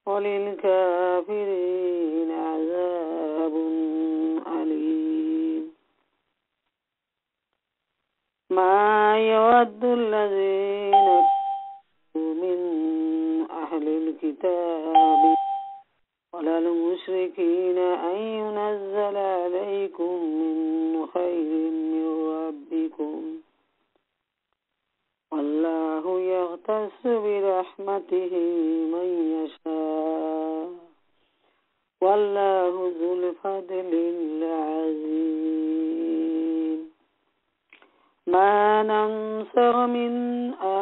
ওয়ালিল কাফিরিনা আযাবুন আলীম। মা ইয়াওয়াদ্দুল লাযীনা মিন আহলিল কিতাবি ওয়ালাল মুশরিকিনা আন ইউনাজ্জালা আলাইকুম মিন খায়রিন মির রাব্বিকুম আল্লাহু ইয়াগতাসু বিরহমাতিহি মান ইয়াশা ওয়াল্লাহু যুল ফাদলিল আযীম। মা নানসাখ মিন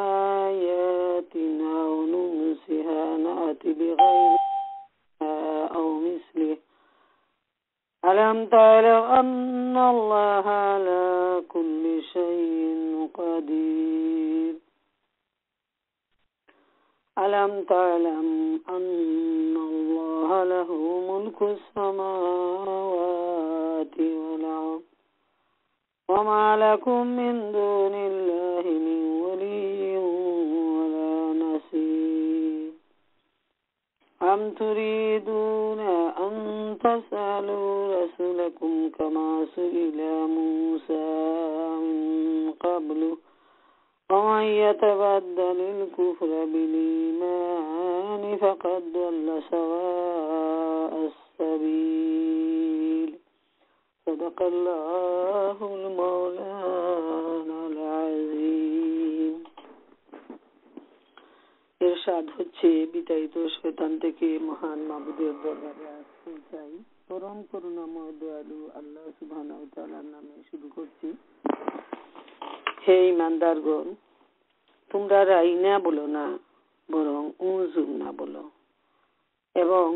আয়াতিন আও নুনসিহা না'তি বিগাইরিহা আও মিসলিহি আলাম তা'লাম আন্নাল্লাহা আলা কুল্লি শাইইন কাদির। আলাম তা'লাম আন্নাল্লাহা লাহু মুলকুস সামাওয়াতি ওয়াল আরদ ওয়া মা লাকুম মিন দুনিল্লাহি মিন ওয়ালিয়্যিন ওয়ালা নাসীর। আম তুরিদুনা আন তাসআলু রাসূলাকুম কামা সুইলা মূসা মিন ক্বাবলু ومن يتبدل الكفر بالإيمان فقد ضل سواء السبيل صدق الله المولانا العظيم। ইরশাদ হচ্ছে, বিতাড়িত শয়তান থেকে মহান মাবুদের দরবারে আশ্রয় চাই। পরম করুণাময় দয়ালু আল্লাহ সুবহানাহু ওয়া তাআলার নামে শুরু করছি। হে ঈমানদারগণ, তোমরা রাইনা বলো না, বরং উযুর না বলো এবং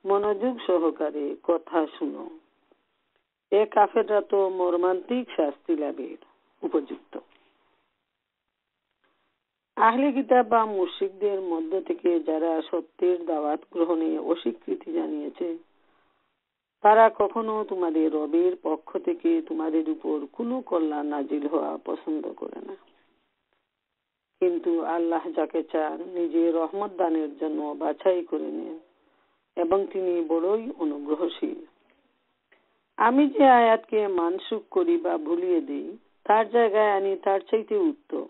মনোযোগ সহকারে কথা শুনো। এ কাফেররা তো মর্মান্তিক শাস্তি লাভের উপযুক্ত। আহলে কিতাব বা মুশরিকদের মধ্য থেকে যারা সত্যের দাওয়াত গ্রহণে অস্বীকৃতি জানিয়েছে, তারা কখনো তোমাদের রবের পক্ষ থেকে তোমাদের উপর কোনো কল্যাণ নাজিল হওয়া পছন্দ করে না। কিন্তু আল্লাহ যাকে চান নিজের রহমত দানের জন্য বাছাই করে নেন এবং তিনি বড়ই অনুগ্রহশীল। আমি যে আয়াতকে মানসুখ করি বা ভুলিয়ে দিই, তার জায়গায় আনি তার চাইতে উত্তম,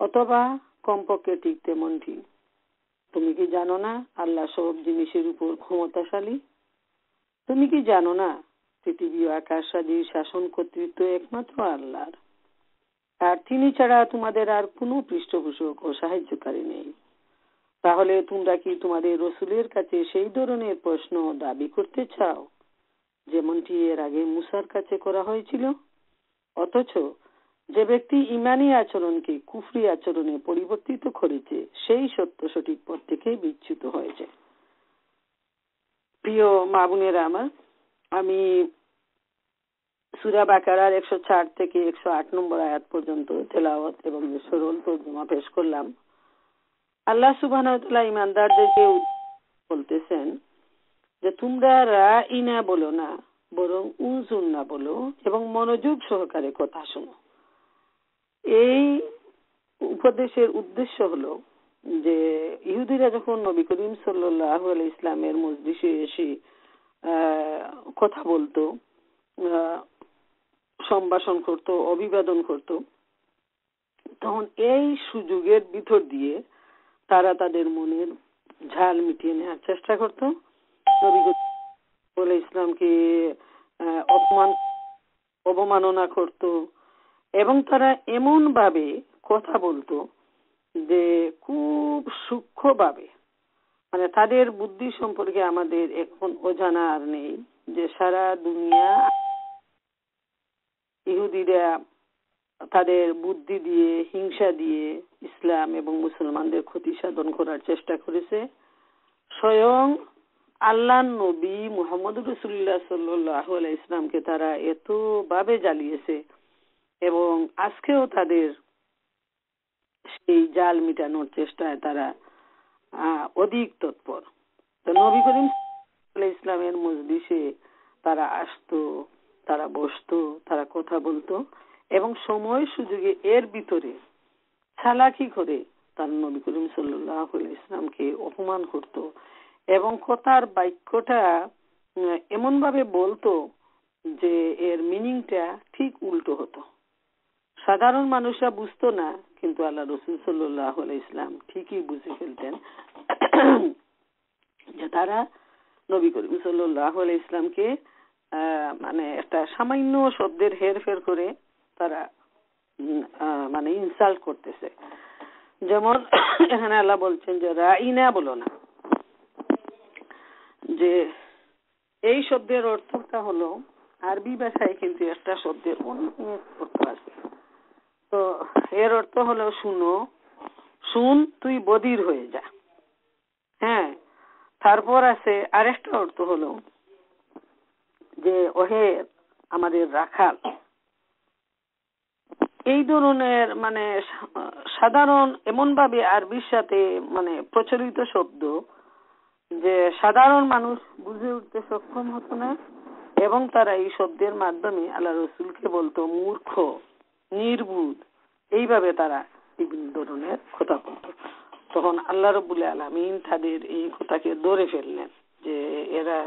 অথবা কমপক্ষে ঠিক তেমনটি। তুমি কি জানো না আল্লাহ সব জিনিসের উপর ক্ষমতাশালী? তুমি কি জানো না পৃথিবী ও আকাশাদির শাসন কর্তৃত্ব একমাত্র আল্লাহর, আর তিনি ছাড়া তোমাদের আর কোনো পৃষ্ঠপোষক ও সাহায্যকারী নেই। তাহলে তোমরা কি তোমাদের রসুলের কাছে সেই ধরনের প্রশ্ন দাবি করতে চাও যেমনটি এর আগে মুসার কাছে করা হয়েছিল? অথচ যে ব্যক্তি ইমানি আচরণকে কুফরি আচরণে পরিবর্তিত করেছে, সেই সত্য সঠিক পথ থেকে বিচ্যুত হয়েছে। প্রিয় মা বোনেরা আমার, আমি সূরা বাকারার 104 থেকে 108 নম্বর আয়াত পর্যন্ত তেলাওয়াত এবং সরল তর্জমা পেশ করলাম। আল্লাহ সুবহানাহু ওয়া তাআলা ঈমানদারদেরকে বলতেছেন যে তোমরা রাইনা বলো না, বরং উযুর না বলো এবং মনোযোগ সহকারে কথা শোনো। এই উপদেশের উদ্দেশ্য হলো যে ইহুদিরা যখন নবী করিম সাল্লাল্লাহু আলাইহি ইসলামের মজলিসে এসে কথা বলতো, সম্ভাষণ করত, অভিবাদন করত, তখন এই সুযোগের ভিতর দিয়ে তারা তাদের মনের ঝাল মিটিয়ে নেওয়ার চেষ্টা করত। নবী করিম ইসলামকে অবমাননা করত এবং তারা এমন ভাবে কথা বলতো যে খুব সূক্ষ্মভাবে, মানে তাদের বুদ্ধি সম্পর্কে আমাদের এখন অজানা আর নেই, যে সারা দুনিয়া ইহুদিরা তাদের বুদ্ধি দিয়ে, হিংসা দিয়ে ইসলাম এবং মুসলমানদের ক্ষতি সাধন করার চেষ্টা করেছে। স্বয়ং আল্লাহর নবী মুহাম্মদ রাসূলুল্লাহ সাল্লাল্লাহু আলাইহি ইসলামকে তারা এতভাবে জ্বালিয়েছে এবং আজকেও তাদের সেই জাল মিটানোর চেষ্টায় তারা অধিক তৎপর। তো নবী করিম সাল্লাল্লাহু আলাইহি ইসলামের মজলিসে তারা আসতো, তারা বসতো, তারা কথা বলতো এবং সময় সুযোগে এর ভিতরে চালাকি করে তার নবী করিম সাল্লাল্লাহু আলাইহি ইসলামকে অপমান করত এবং কথার বাক্যটা এমন ভাবে বলতো যে এর মিনিংটা ঠিক উল্টো হতো। সাধারণ মানুষরা বুঝতো না, কিন্তু আল্লাহ রাসূল সাল্লাল্লাহু আলাইহি ইসলাম ঠিকই বুঝে ফেলতেন যে তারা নবী করিম সাল্লাল্লাহু আলাইহি ইসলামকে মানে একটা সামান্য শব্দের হেরফের করে তারা মানে ইনসাল্ট করতেছে। যেমন এখানে আল্লাহ বলছেন যে রাইনা বলো না, যে এই শব্দের অর্থটা হলো আরবি ভাষায় কিন্তু একটা শব্দের অনেক অর্থ আছে। তো এর অর্থ হলো শুনো, শুন তুই বধির হয়ে যা। হ্যাঁ, তারপর আছে আরেকটা অর্থ হলো যে ওহে আমাদের রাখাল। এই ধরনের মানে সাধারণ এমন ভাবে আরবির সাথে মানে প্রচলিত শব্দ যে সাধারণ মানুষ বুঝে উঠতে সক্ষম হতো না এবং তারা এই শব্দের মাধ্যমে আল্লাহ রসুলকে বলতো মূর্খ, নির্বুধ, এইভাবে তারা বিভিন্ন ধরনের কথা বলতো। তখন আল্লাহ রাব্বুল আলামিন তাদের এই কথাকে ধরে ফেললেন যে এরা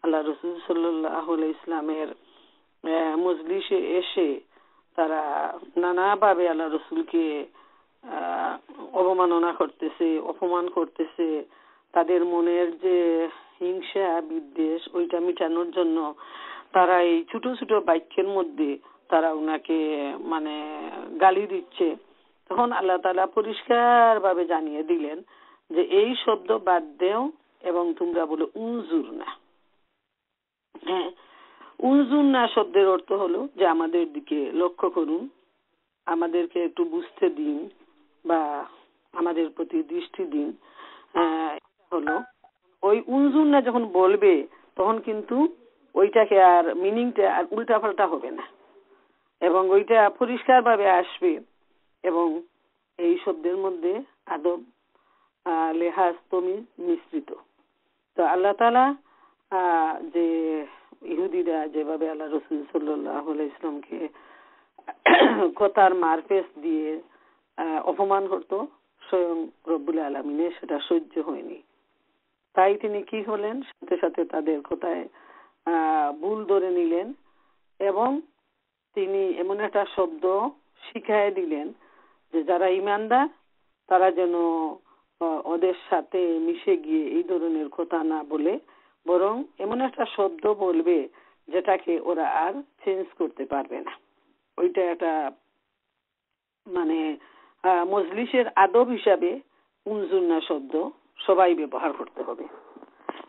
আল্লাহ রসুল সাল্লাল্লাহু আলাইহি ইসলামের মজলিসে এসে তারা নানাভাবে আল্লাহ রসুলকে অবমাননা করতেছে, অপমান করতেছে। তাদের মনের যে হিংসা বিদ্বেষ ওইটা মিটানোর জন্য তারা এই ছোট ছোট বাক্যের মধ্যে তারা উনাকে মানে গালি দিচ্ছে। তখন আল্লাহ তাআলা পরিষ্কার ভাবে জানিয়ে দিলেন যে এই শব্দ বাদ দেও এবং তোমরা বলো উনজুর না। হ্যাঁ, উনজুর না শব্দের অর্থ হলো যে আমাদের দিকে লক্ষ্য করুন, আমাদেরকে একটু বুঝতে দিন বা আমাদের প্রতি দৃষ্টি দিন। হলো ওই উনজুর না যখন বলবে তখন কিন্তু ওইটাকে আর মিনিংটা আর উল্টাপাল্টা হবে না এবং ওইটা পরিষ্কারভাবে আসবে এবং এই শব্দের মধ্যে আদব লেহাজ তমিজ মিশ্রিত। তো আল্লাহ তাআলা যে ইহুদিরা যেভাবে আল্লাহ রসুল সাল্লাল্লাহু আলাইহি ওয়াসাল্লামকে কথার মারপেস দিয়ে অপমান করতো, স্বয়ং রব্বুল আলামিনের সেটা সহ্য হয়নি। তাই তিনি কি হলেন, সাথে সাথে তাদের কথায় ভুল ধরে নিলেন এবং তিনি এমন একটা শব্দ শিখাই দিলেন যে যারা ঈমানদার তারা যেন ওদের সাথে মিশে গিয়ে এই ধরনের কথা না বলে বরং এমন একটা শব্দ বলবে যেটাকে ওরা আর চেঞ্জ করতে পারবে না। ওইটা একটা মানে মজলিসের আদব হিসাবে উনজুন্না শব্দ সবাই ব্যবহার করতে হবে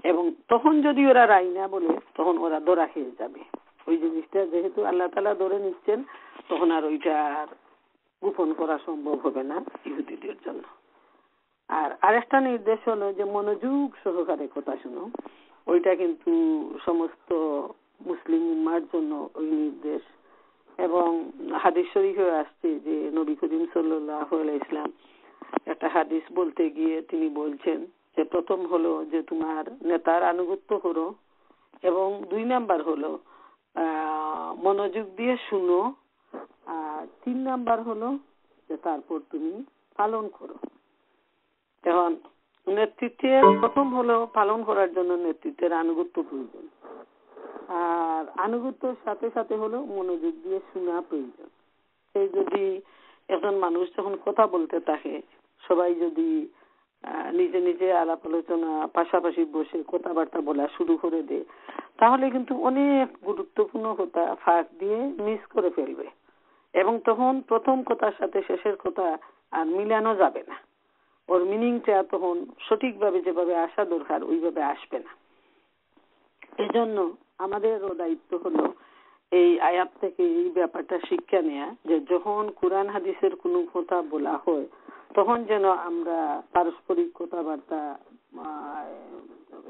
এবং তখন যদি ওরা রাই না বলে তখন ওরা ধরা খেয়ে যাবে। ওই জিনিসটা যেহেতু আল্লাহ তাআলা ধরে নিচ্ছেন তখন আর ওইটা গোপন করা সম্ভব হবে না ইহুদিদের জন্য। আর আরেকটা নির্দেশ হলো যে মনোযোগ সহকারে কথা শুনো। ওইটা কিন্তু সমস্ত মুসলিম উম্মার জন্য ওই নির্দেশ এবং হাদিস শরীফে আসছে যে নবী করিম সাল্লাল্লাহু আলাইহি ওয়াসাল্লাম একটা হাদিস বলতে গিয়ে তিনি বলছেন যে প্রথম হলো যে তোমার নেতার আনুগত্য করো এবং 2 নাম্বার হলো মনোযোগ দিয়ে শুনো, আর 3 নাম্বার হলো যে তারপর তুমি পালন করো। এখন নেতৃত্বের প্রথম হলো পালন করার জন্য নেতৃত্বের আনুগত্য প্রয়োজন, আর আনুগত্যের সাথে সাথে হলো মনোযোগ দিয়ে শোনা প্রয়োজন। সেই যদি একজন মানুষ যখন কথা বলতে থাকে সবাই যদি নিজে নিজে আলাপ আলোচনা পাশাপাশি বসে কথাবার্তা বলা শুরু করে দেয় তাহলে কিন্তু অনেক গুরুত্বপূর্ণ কথা ফাঁক দিয়ে মিস করে ফেলবে এবং তখন প্রথম কথার সাথে শেষের কথা আর মিলানো যাবে না। ওর মিনিংটা তখন সঠিকভাবে যেভাবে আসা দরকার ওইভাবে আসবে না। এজন্য আমাদেরও দায়িত্ব হলো এই আয়াত থেকে এই ব্যাপারটা শিক্ষা নেয়া যে যখন কোরআন হাদিসের কোনো কথা বলা হয় তখন যেন আমরা পারস্পরিক কথাবার্তা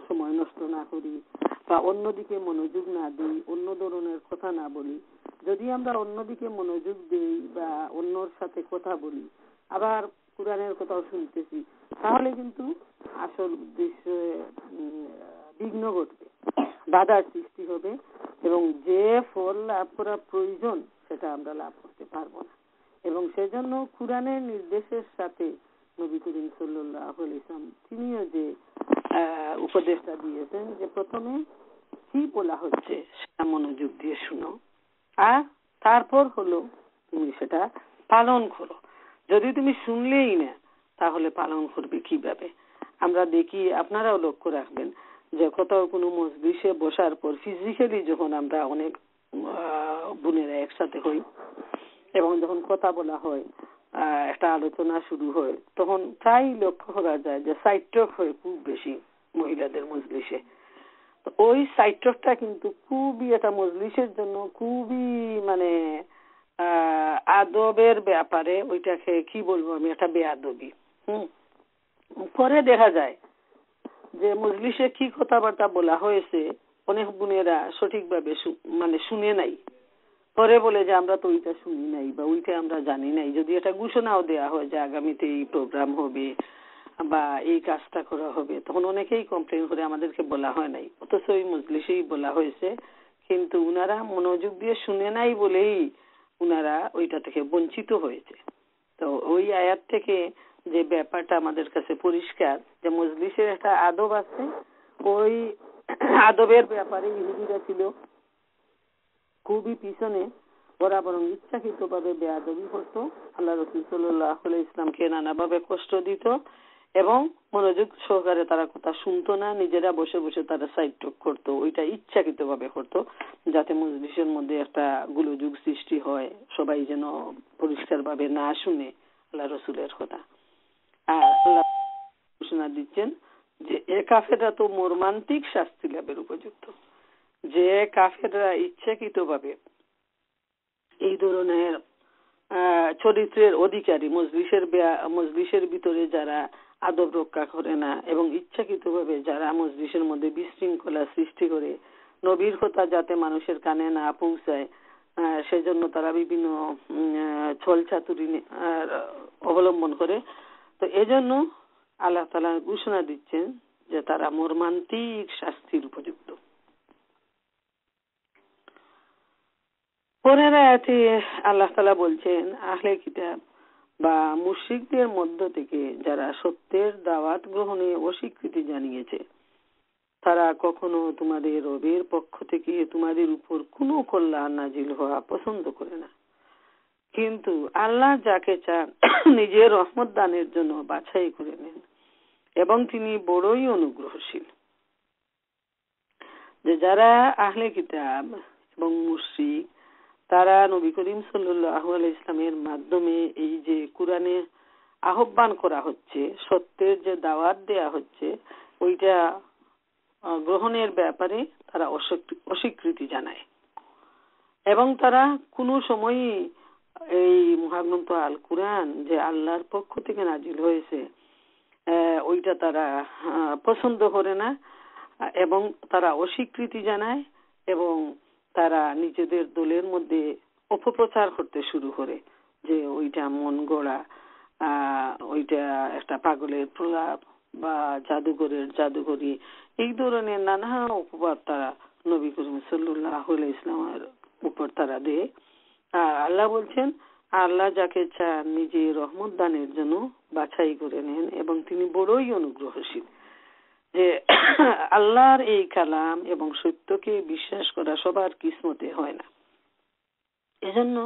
সময় নষ্ট না করি বা অন্যদিকে মনোযোগ না দিই, অন্য ধরনের কথা না বলি। যদি আমরা অন্যদিকে মনোযোগ দিই বা অন্যর সাথে কথা বলি আবার কোরআনের কথাও শুনতেছি তাহলে কিন্তু আসল উদ্দেশ্যে বিঘ্ন ঘটবে, বাধার সৃষ্টি হবে এবং যে ফল লাভ করা প্রয়োজন সেটা আমরা লাভ করতে পারবো না। এবং সেজন্য কোরআনের নির্দেশের সাথে নবী করিম সাল্লাল্লাহু আলাইহি ওয়াসাল্লাম তিনিও যে উপদেশটা দিয়েছেন যে প্রথমে কি বলা হচ্ছে সেটা মনোযোগ দিয়ে শুনো আর তারপর হলো তুমি সেটা পালন করো। যদি তুমি শুনলেই না তাহলে পালন করবে কিভাবে? আমরা দেখি, আপনারাও লক্ষ্য রাখবেন যে কোথাও কোনো মজলিসে বসার পর ফিজিক্যালি যখন আমরা অনেক বোনেরা একসাথে হই এবং যখন কথা বলা হয় একটা আলোচনা শুরু হয় তখন প্রায় লক্ষ্য করা যায় যে সাইড টক হয় খুব বেশি মহিলাদের মজলিসে। ওই সাইড টকটা কিন্তু খুবই একটা মজলিসের জন্য খুবই মানে আদবের ব্যাপারে ওইটাকে কি বলবো আমি একটা বেয়াদবি। পরে দেখা যায় যে মজলিসে কি কথাবার্তা বলা হয়েছে অনেক বোনেরা সঠিকভাবে মানে শুনে নাই, পরে বলে যে আমরা তো ওইটা শুনি নাই বা ওইটা আমরা জানি নাই। যদি এটা ঘোষণাও দেওয়া হয় যে আগামীতে এই প্রোগ্রাম হবে বা এই কাজটা করা হবে তখন অনেকেই কমপ্লেন করে আমাদেরকে বলা হয় নাই, অথচ ওই মজলিসেই বলা হয়েছে কিন্তু উনারা মনোযোগ দিয়ে শুনে নাই বলেই উনারা ওইটা থেকে বঞ্চিত হয়েছে। তো ওই আয়াত থেকে যে ব্যাপারটা আমাদের কাছে পরিষ্কার যে মজলিসের একটা আদব আছে, ওই আদবের ব্যাপারে ইহুদিরা ছিল খুবই পিছনে ওরা বরং ইচ্ছাকৃতভাবে বেয়াদবি করতো, আল্লাহ রাসূল সাল্লাল্লাহু আলাইহি ইসলামকে নানাভাবে কষ্ট দিত এবং মনোযোগ সহকারে তারা কথা শুনতো না, নিজেরা বসে বসে তারা সাইড টক করতো। ওইটা ইচ্ছাকৃতভাবে করতো যাতে মজলিসের মধ্যে একটা গোলযোগ সৃষ্টি হয়, সবাই যেন পরিষ্কারভাবে না শুনে আল্লাহ রাসূলের কথা। আর আল্লাহ ঘোষণা দিচ্ছেন যে এ কাফেররা তো মর্মান্তিক শাস্তি লাভের উপযুক্ত। যে কাফেররা ইচ্ছাকৃতভাবে এই ধরনের চরিত্রের অধিকারী, মজলিসের ভিতরে যারা আদব রক্ষা করে না এবং ইচ্ছাকৃতভাবে যারা মজলিসের মধ্যে বিশৃঙ্খলা সৃষ্টি করে, নবীর কথা যাতে মানুষের কানে না পৌঁছায় সেজন্য তারা বিভিন্ন ছল চাতুরি অবলম্বন করে। তো এজন্য আল্লাহ তাআলা ঘোষণা দিচ্ছেন যে তারা মর্মান্তিক শাস্তির উপযুক্ত। পরের আয়াতে আল্লাহ তাআলা বলছেন, আহলে কিতাব বা মুশরিকদের মধ্য থেকে যারা সত্যের দাওয়াত গ্রহণে অস্বীকৃতি জানিয়েছে, তারা কখনো তোমাদের রবের পক্ষ থেকে তোমাদের উপর কোনো কল্যাণ নাজিল হওয়া পছন্দ করে না। কিন্তু আল্লাহ যাকে চান নিজের রহমত দানের জন্য বাছাই করে নেন এবং তিনি বড়ই অনুগ্রহশীল। যে যারা আহলে কিতাব এবং মুশরিক, তারা নবী করিম সাল্লাল্লাহু আলাইহি ইসলামের মাধ্যমে এই যে কুরআনে আহ্বান করা হচ্ছে, সত্যের যে দাওয়াত দেয়া হচ্ছে, ওইটা গ্রহণের ব্যাপারে তারা অস্বীকৃতি জানায় এবং তারা কোনো সময়ই এই মহাগ্রন্থ আল কুরআন যে আল্লাহর পক্ষ থেকে নাজিল হয়েছে ওইটা তারা পছন্দ করে না এবং তারা অস্বীকৃতি জানায় এবং তারা নিজেদের দলের মধ্যে অপপ্রচার করতে শুরু করে যে ওইটা মন গড়া, ওইটা একটা পাগলের প্রলাপ বা জাদুঘরের জাদুঘরি, এই ধরনের নানা অপবাদ তারা নবী করিম সাল্লাল্লাহু আলাইহি ইসলামের উপর তারা দেয়। আর আল্লাহ বলছেন, আল্লাহ যাকে চান নিজে রহমত দানের জন্য বাছাই করে নেন এবং তিনি বড়ই অনুগ্রহশীল। যে আল্লাহর এই কালাম এবং সত্যকে বিশ্বাস করা সবার কিসমতে হয় না। এজন্য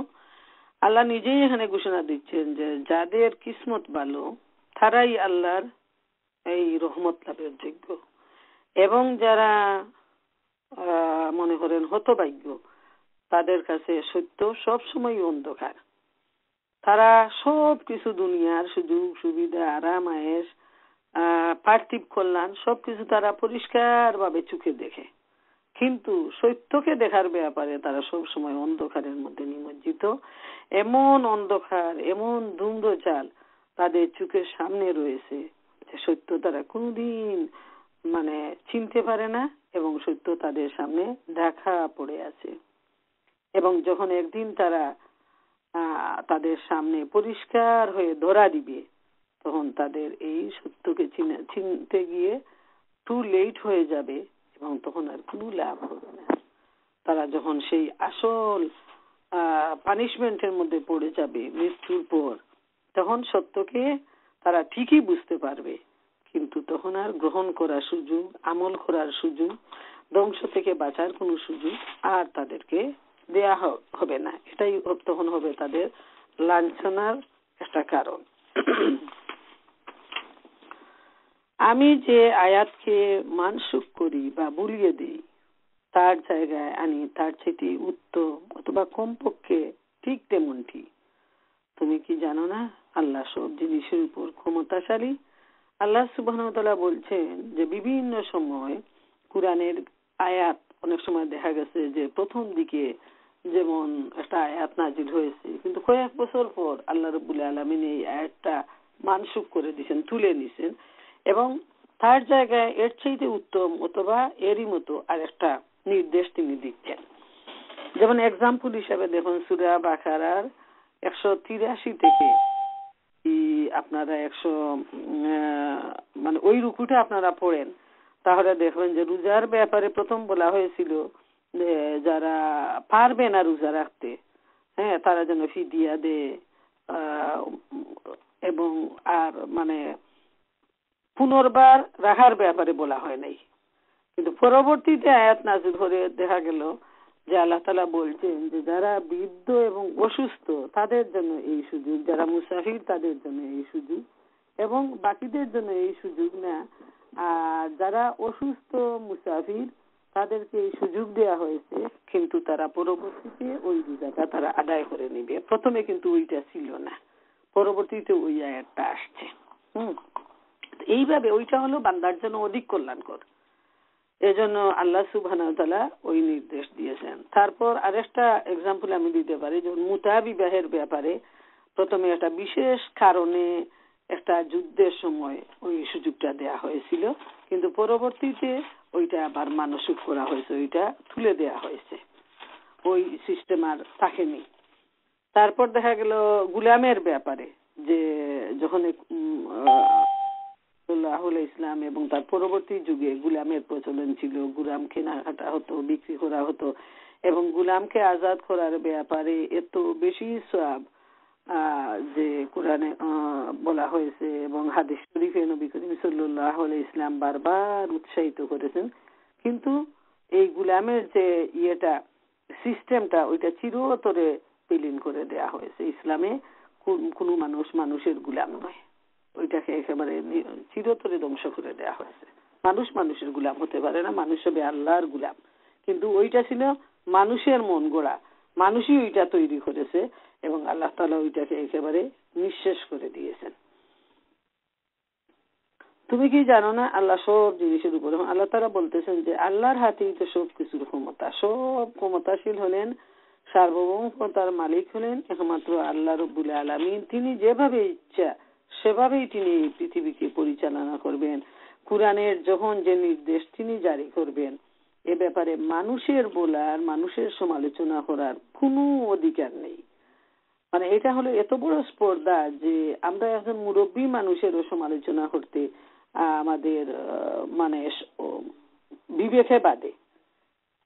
আল্লাহ নিজেই এখানে ঘোষণা দিচ্ছেন যে যাদের কিসমত ভালো তারাই আল্লাহর এই রহমত লাভের যোগ্য এবং যারা মনে করেন হতভাগ্য, তাদের কাছে সত্য সবসময় অন্ধকার। তারা সব কিছু দুনিয়ার সুযোগ সুবিধা, আরাম আয়েশ, পার্থিব কল্যাণ সবকিছু তারা পরিষ্কার ভাবে চোখে দেখে, কিন্তু সত্যকে দেখার ব্যাপারে তারা সব সময় অন্ধকারের মধ্যে নিমজ্জিত। এমন অন্ধকার, এমন ধূম্রজাল তাদের চোখের সামনে রয়েছে যে সত্য তারা কোনদিন চিনতে পারে না এবং সত্য তাদের সামনে ঢাকা পড়ে আছে। এবং যখন একদিন তারা তাদের সামনে পরিষ্কার হয়ে ধরা দিবে, তখন তাদের এই সত্যকে চিনতে গিয়ে টু লেট হয়ে যাবে এবং তখন আর কোনো লাভ হবে না। তারা যখন সেই আসল পানিশমেন্টের মধ্যে পড়ে যাবে মৃত্যুর পর, তখন সত্যকে তারা ঠিকই বুঝতে পারবে, কিন্তু তখন আর গ্রহণ করার সুযোগ, আমল করার সুযোগ, ধ্বংস থেকে বাঁচার কোনো সুযোগ আর তাদেরকে দেয়া হবে না। এটাই তখন হবে তাদের লাঞ্ছনার একটা কারণ। আমি যে আয়াতকে মানসুখ করি বা বুলিয়ে দিই, তার জায়গায় আনি তার চেয়ে উত্তম অথবা কমপক্ষে ঠিক তেমনটি। তুমি কি জানো না আল্লাহ সব জিনিসের উপর ক্ষমতাশালী? আল্লাহ সুবহানাহু ওয়া তাআলা বলছেন যে বিভিন্ন সময় কুরআনের আয়াত, অনেক সময় দেখা গেছে যে প্রথম দিকে যেমন একটা আয়াত নাজিল হয়েছে, কিন্তু কয়েক বছর পর আল্লাহ রাব্বুল আলামিন এই আয়াতটা মানসুখ করে দিয়েছেন, তুলে নিয়েছেন এবং তার জায়গায় এর চাইতে উত্তম অথবা এরই মতো আর একটা নির্দেশ তিনি দিচ্ছেন। যেমন এক্সাম্পল হিসাবে দেখুন, সূরা বাকারার 183 থেকে আপনারা 100 ওই রুকুটা আপনারা পড়েন, তাহলে দেখবেন যে রোজার ব্যাপারে প্রথম বলা হয়েছিল যে যারা পারবে না রোজা রাখতে, তারা যেন ফিদিয়া দেয় এবং আর পুনর্বার রাখার ব্যাপারে বলা হয় নাই। কিন্তু পরবর্তীতে আয়াত নাযিল করে দেখা গেল যে আল্লাহ তাআলা বলছেন যে যারা বৃদ্ধ এবং অসুস্থ তাদের জন্য এই সুযোগ, যারা মুসাফির তাদের জন্য এই সুযোগ, এবং বাকিদের জন্য এই সুযোগ না। আর যারা অসুস্থ মুসাফির তাদেরকে এই সুযোগ দেওয়া হয়েছে, কিন্তু তারা পরবর্তীতে ওই রোজাটা তারা আদায় করে নেবে। প্রথমে কিন্তু ওইটা ছিল না, পরবর্তীতে ওই আয়াতটা আসছে। এইভাবে ওইটা হলো বান্দার জন্য অধিক কল্যাণকর, এজন্য আল্লাহ সুবহানাহু ওয়া তাআলা ওই নির্দেশ দিয়েছেন। তারপর আরেকটা এক্সাম্পল আমি দিতে পারি, যেমন মুতা বিবাহের ব্যাপারে প্রথমে একটা বিশেষ কারণে একটা যুদ্ধের সময় ওই সুযোগটা দেয়া হয়েছিল, কিন্তু পরবর্তীতে ওইটা আবার মানসিক করা হয়েছে, ওইটা তুলে দেয়া হয়েছে, ওই সিস্টেম আর থাকেনি। তারপর দেখা গেল গুলামের ব্যাপারে, যে যখন ইসলাম এবং তার পরবর্তী যুগে গুলামের প্রচলন ছিল, গুলাম কেনাকাটা হতো, বিক্রি করা হতো, এবং গুলামকে আজাদ করার ব্যাপারে এত বেশি সওয়াব যে কোরআনে বলা হয়েছে এবং হাদিস শরীফে নবী করিম সাল্লাল্লাহু আলাইহি ইসলাম বারবার উৎসাহিত করেছেন। কিন্তু এই গুলামের যে সিস্টেমটা ওইটা চিরতরে বিলীন করে দেয়া হয়েছে। ইসলামে কোনো মানুষের গুলাম নয়, ওইটাকে একেবারে চিরতরে ধ্বংস করে দেয়া হয়েছে। মানুষের গুলাম হতে পারে না, মানুষ হবে আল্লাহর গুলাম। কিন্তু ওইটা ছিল মানুষের মন গড়া, মানুষই ওইটা তৈরি করেছে এবং আল্লাহ তাআলা ওইটাকে একেবারে নিঃশেষ করে দিয়েছেন। তুমি কি জানো না আল্লাহ সব জিনিসের উপরে, আল্লাহ তাআলা বলতেছেন যে আল্লাহর হাতেই তো সব কিছুর ক্ষমতা, সব ক্ষমতাশীল হলেন, সার্বভৌমতার মালিক হলেন একমাত্র আল্লাহ রব্বুল আলামিন। তিনি যেভাবে ইচ্ছা সেভাবেই তিনি এই পৃথিবীকে পরিচালনা করবেন। কুরআনের যখন যে নির্দেশ তিনি জারি করবেন, এ ব্যাপারে মানুষের বলার, মানুষের সমালোচনা করার কোনো অধিকার নেই। মানে এটা হলো এত বড় স্পর্ধা যে আমরা একজন মুরব্বী মানুষেরও সমালোচনা করতে আমাদের মানে বিবেকে বাদে।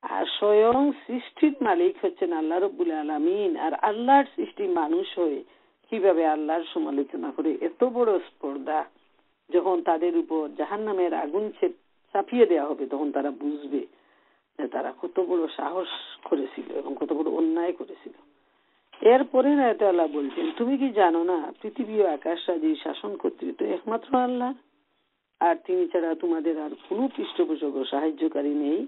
আর স্বয়ং সৃষ্টির মালিক হচ্ছেন আল্লাহ রব্বুল আলামিন, আর আল্লাহর সৃষ্টি মানুষ হয়ে কিভাবে আল্লাহর সমালোচনা করে, এত বড় স্পর্ধা। যখন তাদের উপর জাহান্নামের আগুন চাপিয়ে দেওয়া হবে তখন তারা বুঝবে যে তারা কত বড় সাহস করেছিল এবং কত বড় অন্যায় করেছিল। এরপরে আল্লাহ বলছেন, তুমি কি জানো না পৃথিবী ও আকাশ রাজি শাসন কর্তৃত্ব একমাত্র আল্লাহ, আর তিনি ছাড়া তোমাদের আর কোনো পৃষ্ঠপোষক ও সাহায্যকারী নেই।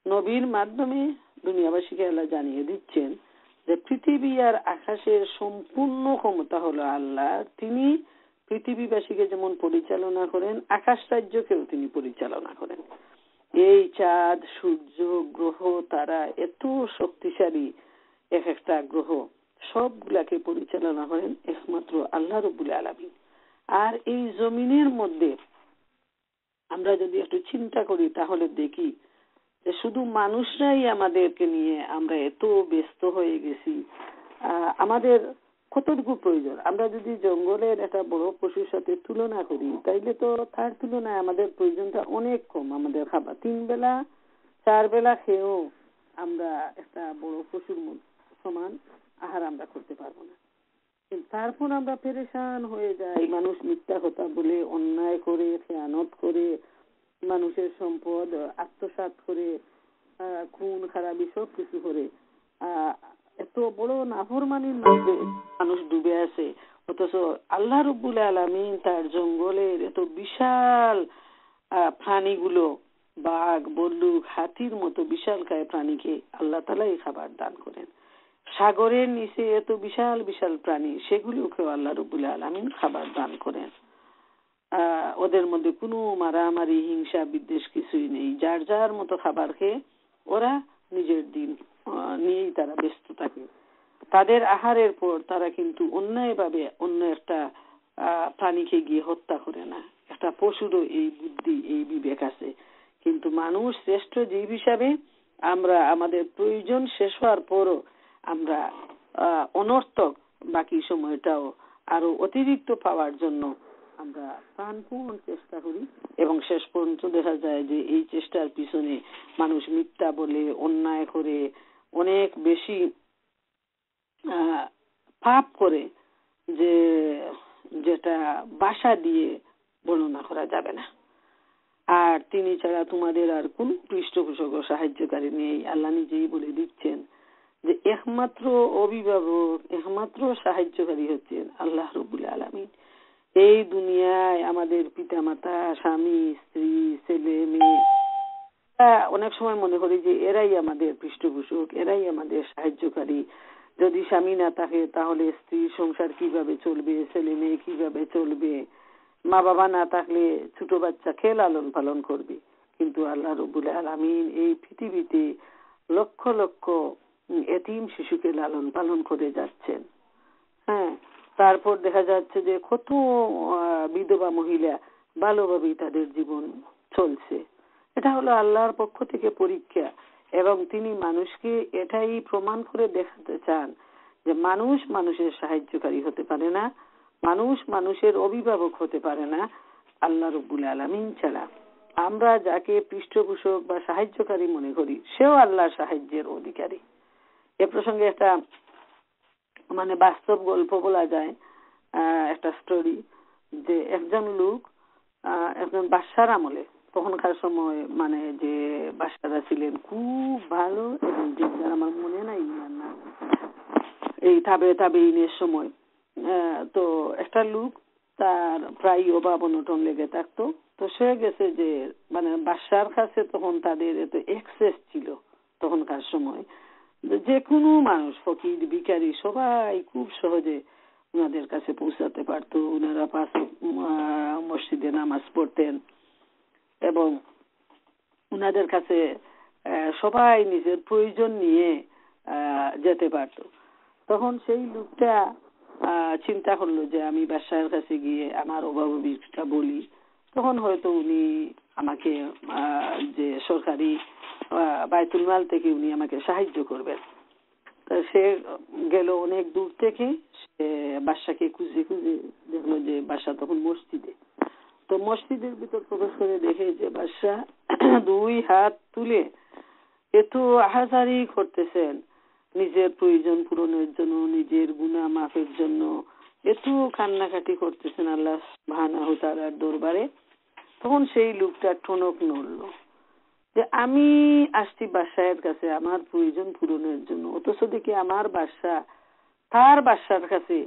নবীর মাধ্যমে দুনিয়াবাসীকে আল্লাহ জানিয়ে দিচ্ছেন যে পৃথিবী আর আকাশের সম্পূর্ণ ক্ষমতা হলো আল্লাহ। তিনি পৃথিবীবাসীকে যেমন পরিচালনা করেন, আকাশ রাজ্যকেও তিনি পরিচালনা করেন। এই চাঁদ, সূর্য, গ্রহ, তারা এত শক্তিশালী, এক একটা গ্রহ সবগুলাকে পরিচালনা করেন একমাত্র আল্লাহ রব্বুল আলামিন। আর এই জমিনের মধ্যে আমরা যদি একটু চিন্তা করি তাহলে দেখি যে শুধু মানুষরাই আমাদেরকে নিয়ে আমরা এত ব্যস্ত হয়ে গেছি। আমাদের কতটুকু প্রয়োজন, আমরা যদি জঙ্গলের একটা বড় পশুর সাথে তুলনা করি তাইলে তো তার তুলনায় আমাদের প্রয়োজনটা অনেক কম। আমাদের খাবার 3 বেলা 4 বেলা খেয়েও আমরা একটা বড় পশুর সমান আহার আমরা করতে পারবো না। তারপর আমরা পেরেশান হয়ে যাই, মানুষ মিথ্যা কথা বলে, অন্যায় করে, খেয়ানত করে, মানুষের সম্পদ আত্মসাৎ করে, খুন খারাপি সব কিছু করে এত বড় নাফরমানির মধ্যে মানুষ ডুবে আছে। অথচ আল্লাহ রব্বুল আলামিন তার জঙ্গলের এত বিশাল প্রাণীগুলো, বাঘ, বল্লুক, হাতির মতো বিশালকায় প্রাণীকে আল্লাহ তাআলাই খাবার দান করেন। সাগরের নিচে এত বিশাল বিশাল প্রাণী, সেগুলোকেও আল্লাহ রব্বুল আলামিন খাবার দান করেন। ওদের মধ্যে কোনো মারামারি, হিংসা, বিদ্বেষ কিছুই নেই। যার যার মতো খাবার খেয়ে ওরা নিজের দিন নিয়েই তারা ব্যস্ত থাকে। তাদের আহারের পর তারা কিন্তু অন্যায়ভাবে অন্য একটা প্রাণীকে গিয়ে হত্যা করে না। একটা পশুরও এই বুদ্ধি, এই বিবেক আছে। কিন্তু মানুষ শ্রেষ্ঠ জীব হিসাবে আমরা আমাদের প্রয়োজন শেষ হওয়ার পরও আমরা অনর্থক বাকি সময়টাও আরো অতিরিক্ত পাওয়ার জন্য আমরা প্রাণপণ চেষ্টা করি, এবং শেষ পর্যন্ত দেখা যায় যে এই চেষ্টার পিছনে মানুষ মিথ্যা বলে, অন্যায় করে, অনেক বেশি পাপ করে, যেটা ভাষা দিয়ে বর্ণনা করা যাবে না। আর তিনি ছাড়া তোমাদের আর কোন পৃষ্ঠপোষক ও সাহায্যকারী নেই। আল্লাহ নিজেই বলে দিচ্ছেন যে একমাত্র অভিভাবক, একমাত্র সাহায্যকারী হচ্ছেন আল্লাহ রাব্বুল আলামিন। এই দুনিয়ায় আমাদের পিতামাতা, স্বামী, স্ত্রী, ছেলে, মেয়ে, অনেক সময় মনে করি যে এরাই আমাদের পৃষ্ঠপোষক, এরাই আমাদের সাহায্যকারী। যদি স্বামী না থাকে তাহলে স্ত্রীর সংসার কিভাবে চলবে, ছেলে মেয়ে কিভাবে চলবে, মা বাবা না থাকলে ছোট বাচ্চাকে লালন পালন করবে। কিন্তু আল্লাহ রাব্বুল আলামিন এই পৃথিবীতে লক্ষ লক্ষ এতিম শিশুকে লালন পালন করে যাচ্ছেন। হ্যাঁ, তারপর দেখা যাচ্ছে যে কত বিধবা মহিলা ভালোভাবেই তাদের জীবন চলছে। এটা হলো আল্লাহর পক্ষ থেকে পরীক্ষা, এবং তিনি মানুষকে এটাই প্রমাণ করে দেখাতে চান যে মানুষ মানুষের সাহায্যকারী হতে পারে না, মানুষ মানুষের অভিভাবক হতে পারে না আল্লাহ রাব্বুল আলামিন ছাড়া। আমরা যাকে পৃষ্ঠপোষক বা সাহায্যকারী মনে করি সেও আল্লাহর সাহায্যের অধিকারী। এ প্রসঙ্গে একটা বাস্তব গল্প বলা যায়, একটা স্টোরি, যে একজন লোক একজন বাদশার আমলে, তখনকার সময় যে বাদশারা ছিলেন খুব ভালো, এবং আমার মনে নাই না এই তাবেঈনের সময়, তো একটা লোক তার প্রায় অভাব অনটন লেগে থাকতো। তো সে গেছে যে বাদশার কাছে তখন তাদের এত এক্সেস ছিল তখনকার সময়, যে কোনো মানুষ, ফকির ভিখারি সবাই খুব সহজে উনাদের কাছে পৌঁছাতে পারতো। উনারা পাশে মসজিদে নামাজ পড়তেন এবং উনাদের কাছে সবাই নিজের প্রয়োজন নিয়ে যেতে পারত। তখন সেই লোকটা চিন্তা করলো যে আমি বাদশার কাছে গিয়ে আমার অভাবটা বলি, তখন হয়তো উনি আমাকে যে সরকারি বাইতুল মাল থেকে উনি আমাকে সাহায্য করবেন। তো সে গেল অনেক দূর থেকে, সে বাদশাকে খুঁজে খুঁজে দেখলো যে বাদশা তখন মসজিদে। তো মসজিদের ভিতর প্রবেশ করে দেখে যে বাদশা দুই হাত তুলে এত আহাজারি করতেছেন নিজের প্রয়োজন পূরণের জন্য, নিজের গুনাহ মাফের জন্য, এত কান্নাকাটি করতেছেন আল্লাহ সুবহানাহু ওয়া তাআলার দরবারে। তখন সেই লোকটা টনক নড়ল যে আমি আসছি বাদশাহের কাছে আমার প্রয়োজন পূরণের জন্য, অথচ দেখি আমার বাদশা তার বাদশার কাছে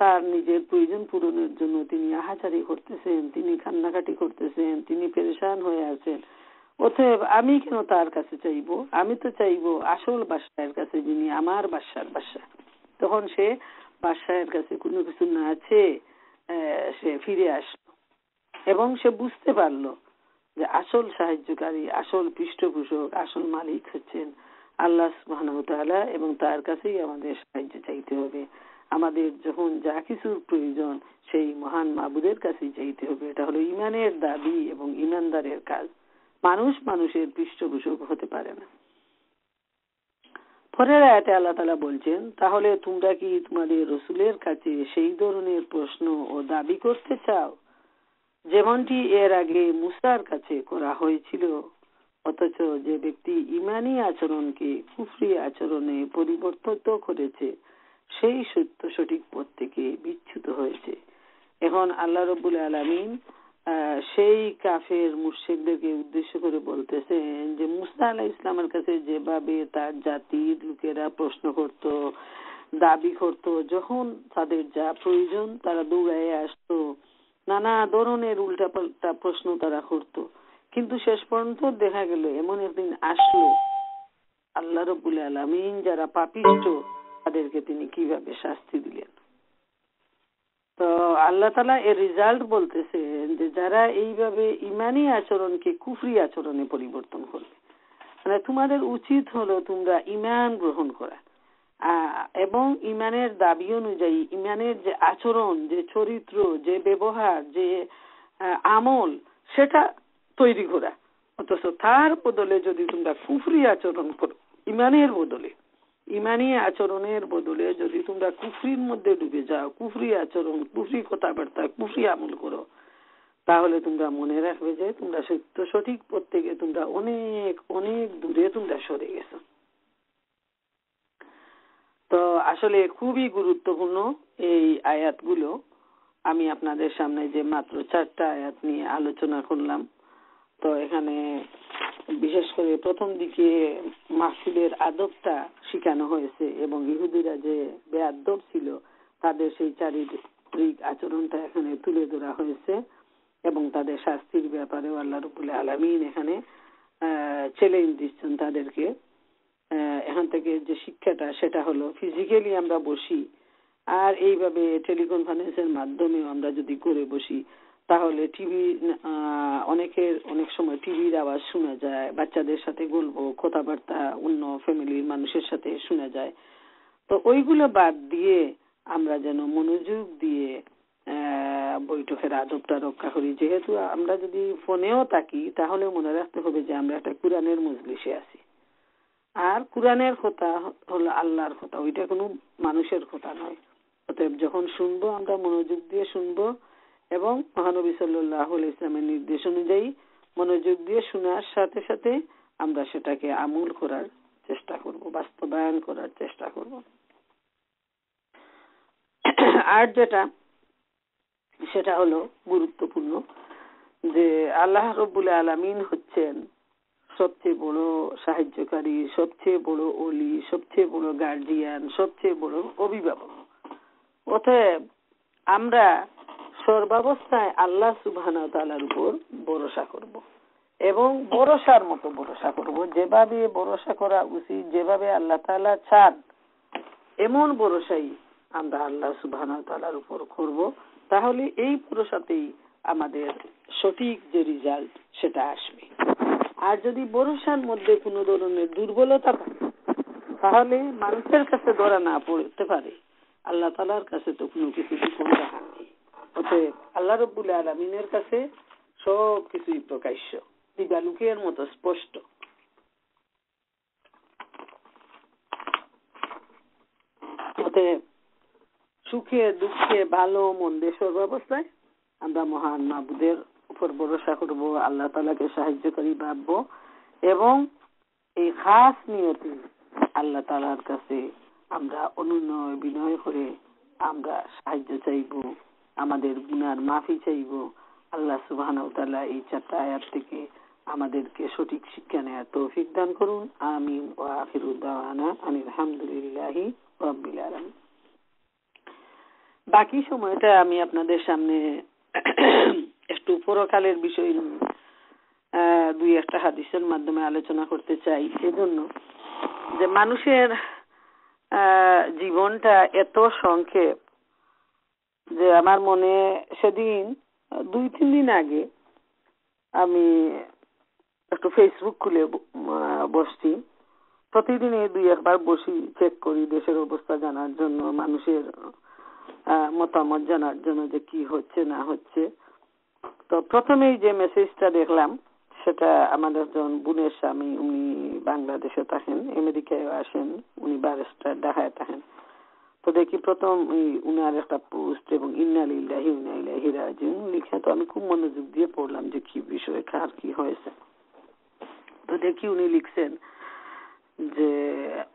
তার নিজের প্রয়োজন পূরণের জন্য তিনি আহাজারি করতেছেন, তিনি কান্নাকাটি করতেছেন, তিনি পেরেশান হয়ে আছেন। অতএব আমি কেন তার কাছে চাইবো? আমি তো চাইবো আসল বাদশাহের কাছে, যিনি আমার বাদশার বাদশা। তখন সে বাদশাহের কাছে কোনো কিছু না আছে সে ফিরে আসলো, এবং সে বুঝতে পারলো যে আসল সাহায্যকারী, আসল পৃষ্ঠপোষক, আসল মালিক হচ্ছেন আল্লাহ সুবহানাহু ওয়া তাআলা, এবং তার কাছেই আমাদের সাহায্য চাইতে হবে। আমাদের যখন যা কিছুর প্রয়োজন সেই মহান মাবুদের কাছেই চাইতে হবে। এটা হলো ইমানের দাবি এবং ইমানদারের কাজ। মানুষ মানুষের পৃষ্ঠপোষক হতে পারে না। পরের আয়াতে আল্লাহ তাআলা বলছেন, তাহলে তোমরা কি তোমাদের রাসূলের কাছে সেই ধরনের প্রশ্ন ও দাবি করতে চাও যেমনটি এর আগে মুসার কাছে করা হয়েছিল? অথচ যে ব্যক্তি ঈমানী আচরণকে কুফরি আচরণে পরিবর্তিত করেছে সেই সঠিক পথ থেকে বিচ্যুত হয়েছে। এখন আল্লাহ রাব্বুল আলামিন সেই কাফের মুশরিকদেরকে উদ্দেশ্য করে বলতেছেন যে মুসা আলাইহিস সালামের কাছে যেভাবে তার জাতির লোকেরা প্রশ্ন করত, দাবি করত, যখন তাদের যা প্রয়োজন তারা দৌড়ায় আসতো, নানা ধরনের উল্টাপাল্টা প্রশ্ন তারা করত, কিন্তু শেষ পর্যন্ত দেখা গেল এমন একদিন আসলো আল্লাহ রাব্বুল আলামিন যারা পাপিষ্ঠ তাদেরকে তিনি কিভাবে শাস্তি দিলেন। তো আল্লাহ তাআলা এর রেজাল্ট বলতেছেন যে যারা এইভাবে ঈমানী আচরণকে কুফরি আচরণে পরিবর্তন করবে, তোমাদের উচিত হলো তোমরা ঈমান গ্রহণ করা এবং ঈমানের দাবি অনুযায়ী ঈমানের যে আচরণ, যে চরিত্র, যে ব্যবহার, যে আমল সেটা তৈরি করা। অথচ তার বদলে যদি তোমরা কুফরি আচরণ করো, ঈমানের বদলে, ঈমানী আচরণের বদলে যদি তোমরা কুফরির মধ্যে ডুবে যাও, কুফরি আচরণ, কুফরি কথাবার্তা, কুফরি আমল করো, তাহলে তোমরা মনে রাখবে যে তোমরা সঠিক পথ থেকে তোমরা অনেক অনেক দূরে তোমরা সরে গেছো। তো আসলে খুবই গুরুত্বপূর্ণ এই আয়াতগুলো। আমি আপনাদের সামনে যে মাত্র 4টা আয়াত নিয়ে আলোচনা করলাম, তো এখানে বিশেষ করে প্রথম দিকে মাহফিলের আদবটা শিখানো হয়েছে এবং ইহুদিরা যে বেআদব ছিল তাদের সেই চারিত্রিক আচরণটা এখানে তুলে ধরা হয়েছে এবং তাদের শাস্তির ব্যাপারেও আল্লাহ রাব্বুল আলামিন এখানে চ্যালেঞ্জ দিচ্ছেন তাদেরকে। এখান থেকে যে শিক্ষাটা সেটা হলো ফিজিক্যালি আমরা বসি আর এইভাবে টেলিকনফারেন্সের মাধ্যমে আমরা যদি করে বসি তাহলে টিভি অনেক সময় টিভির আওয়াজ শোনা যায়, বাচ্চাদের সাথে গল্প কথাবার্তা অন্য ফ্যামিলির মানুষের সাথে শোনা যায়। তো ওইগুলো বাদ দিয়ে আমরা যেন মনোযোগ দিয়ে বৈঠকের আদবটা রক্ষা করি। যেহেতু আমরা যদি ফোনেও থাকি তাহলে মনে রাখতে হবে যে আমরা একটা কোরআনের মজলিসে আছি, আর কোরআনের কথা হলো আল্লাহর কথা, ওইটা কোনো মানুষের কথা নয়। অতএব যখন শুনবো আমরা মনোযোগ দিয়ে শুনবো এবং মহানবী সাল্লাল্লাহু আলাইহি ওয়াসাল্লামের নির্দেশ অনুযায়ী মনোযোগ দিয়ে শোনার সাথে সাথে আমরা সেটাকে আমল করার চেষ্টা করব, বাস্তবায়ন করার চেষ্টা করব। আর যেটা সেটা হলো গুরুত্বপূর্ণ যে আল্লাহ রাব্বুল আলামিন হচ্ছেন সবচেয়ে বড় সাহায্যকারী, সবচেয়ে বড় ওলি, সবচেয়ে বড় গার্ডিয়ান, সবচেয়ে বড় অভিভাবক। অতএব আমরা সর্বাবস্থায় আল্লাহ সুবহানাহু ওয়া তাআলার উপর ভরসা করব এবং ভরসার মতো ভরসা করব, যেভাবে ভরসা করা উচিত, যেভাবে আল্লাহ তাআলা চান এমন ভরসাই আমরা আল্লাহ সুবহানাহু ওয়া তাআলার উপর করব। তাহলে এই ভরসাতেই আমাদের সঠিক যে রেজাল্ট সেটা আসবে। আর যদি ভরসার মধ্যে কোনো ধরনের দুর্বলতা পাই তাহলে মানুষের কাছে ধরা না পড়তে পারে, আল্লাহ তাআলার কাছে তো কোনো কিছু গোপন রাখা নেই। অতএব আল্লাহ রাব্বুল আলামিনের কাছে সব কিছুই প্রকাশ্য, দিবালুকের মতো স্পষ্ট। অতএব সুখে দুঃখে ভালো মন্দে সর্বাবস্থায় আমরা মহান মাবুদের উপর ভরসা করব, আল্লাহ তাআলাকে সাহায্যকারী ভাববো এবং এই খাস নিয়তে আল্লাহ তাআলার কাছে আমরা অনুনয় বিনয় করে আমরা সাহায্য চাইব, আমাদের গুনার মাফি চাইব। আল্লাহ সুবহানাহু ওয়া তাআলা এই 4টা আয়াত থেকে আমাদেরকে সঠিক শিক্ষা নেওয়ার তৌফিক দান করুন। আমিন ওয়া আখিরু দাওয়ানা আনিল হামদুলিল্লাহি রাব্বিল আলামিন। বাকি সময়টা আমি আপনাদের সামনে একটু পরকালের বিষয় দুই একটা হাদিসের মাধ্যমে আলোচনা করতে চাই। সেজন্য যে মানুষের জীবনটা এত সংক্ষেপ যে আমার মনে সেদিন 2-3 দিন আগে আমি একটু ফেসবুক খুলে বসছি। প্রতিদিনই 2-1 বার বসি, চেক করি দেশের অবস্থা জানার জন্য, মানুষের মতামত জানার জন্য যে কি হচ্ছে না হচ্ছে। তো প্রথমেই যে মেসেজটা দেখলাম সেটা আমাদের একজন বোনের স্বামী, উনি বাংলাদেশে থাকেন, আমেরিকায় আসেন, উনি ব্যারিস্টার, ঢাকায় থাকেন। তো দেখি প্রথম উনার একটা পোস্ট এবং ইন্না লিল্লাহি ওয়া ইন্না ইলাইহি রাজিউন লিখে, তো আমি খুব মনোযোগ দিয়ে পড়লাম যে কি বিষয়, কার কি হয়েছে। তো দেখি উনি লিখছেন যে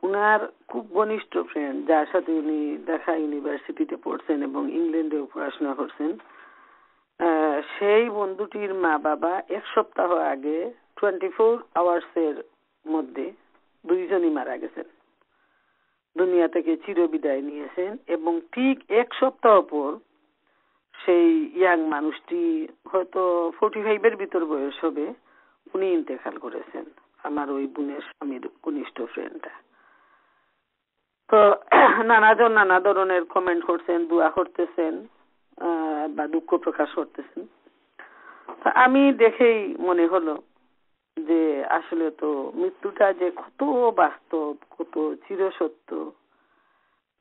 উনার খুব ঘনিষ্ঠ ফ্রেন্ড, যার সাথে উনি ঢাকা ইউনিভার্সিটিতে পড়ছেন এবং ইংল্যান্ডেও পড়াশোনা করছেন, সেই বন্ধুটির মা বাবা 1 সপ্তাহ আগে 24 আওয়ার্সের মধ্যে 2জনই মারা গেছেন, দুনিয়া থেকে চিরবিদায় নিয়েছেন। এবং ঠিক 1 সপ্তাহ পর সেই ইয়াং মানুষটি, হয়তো 45-এর ভিতর বয়স হবে, উনি ইন্তেকাল করেছেন, আমার ওই বোনের স্বামীর ঘনিষ্ঠ ফ্রেন্ডটা। তো নানা ধরনের কমেন্ট করছেন, দোয়া করতেছেন বা দুঃখ প্রকাশ করতেছেন। আমি দেখেই মনে হলো যে আসলে তো মৃত্যুটা যে কত বাস্তব, কত চিরসত্য।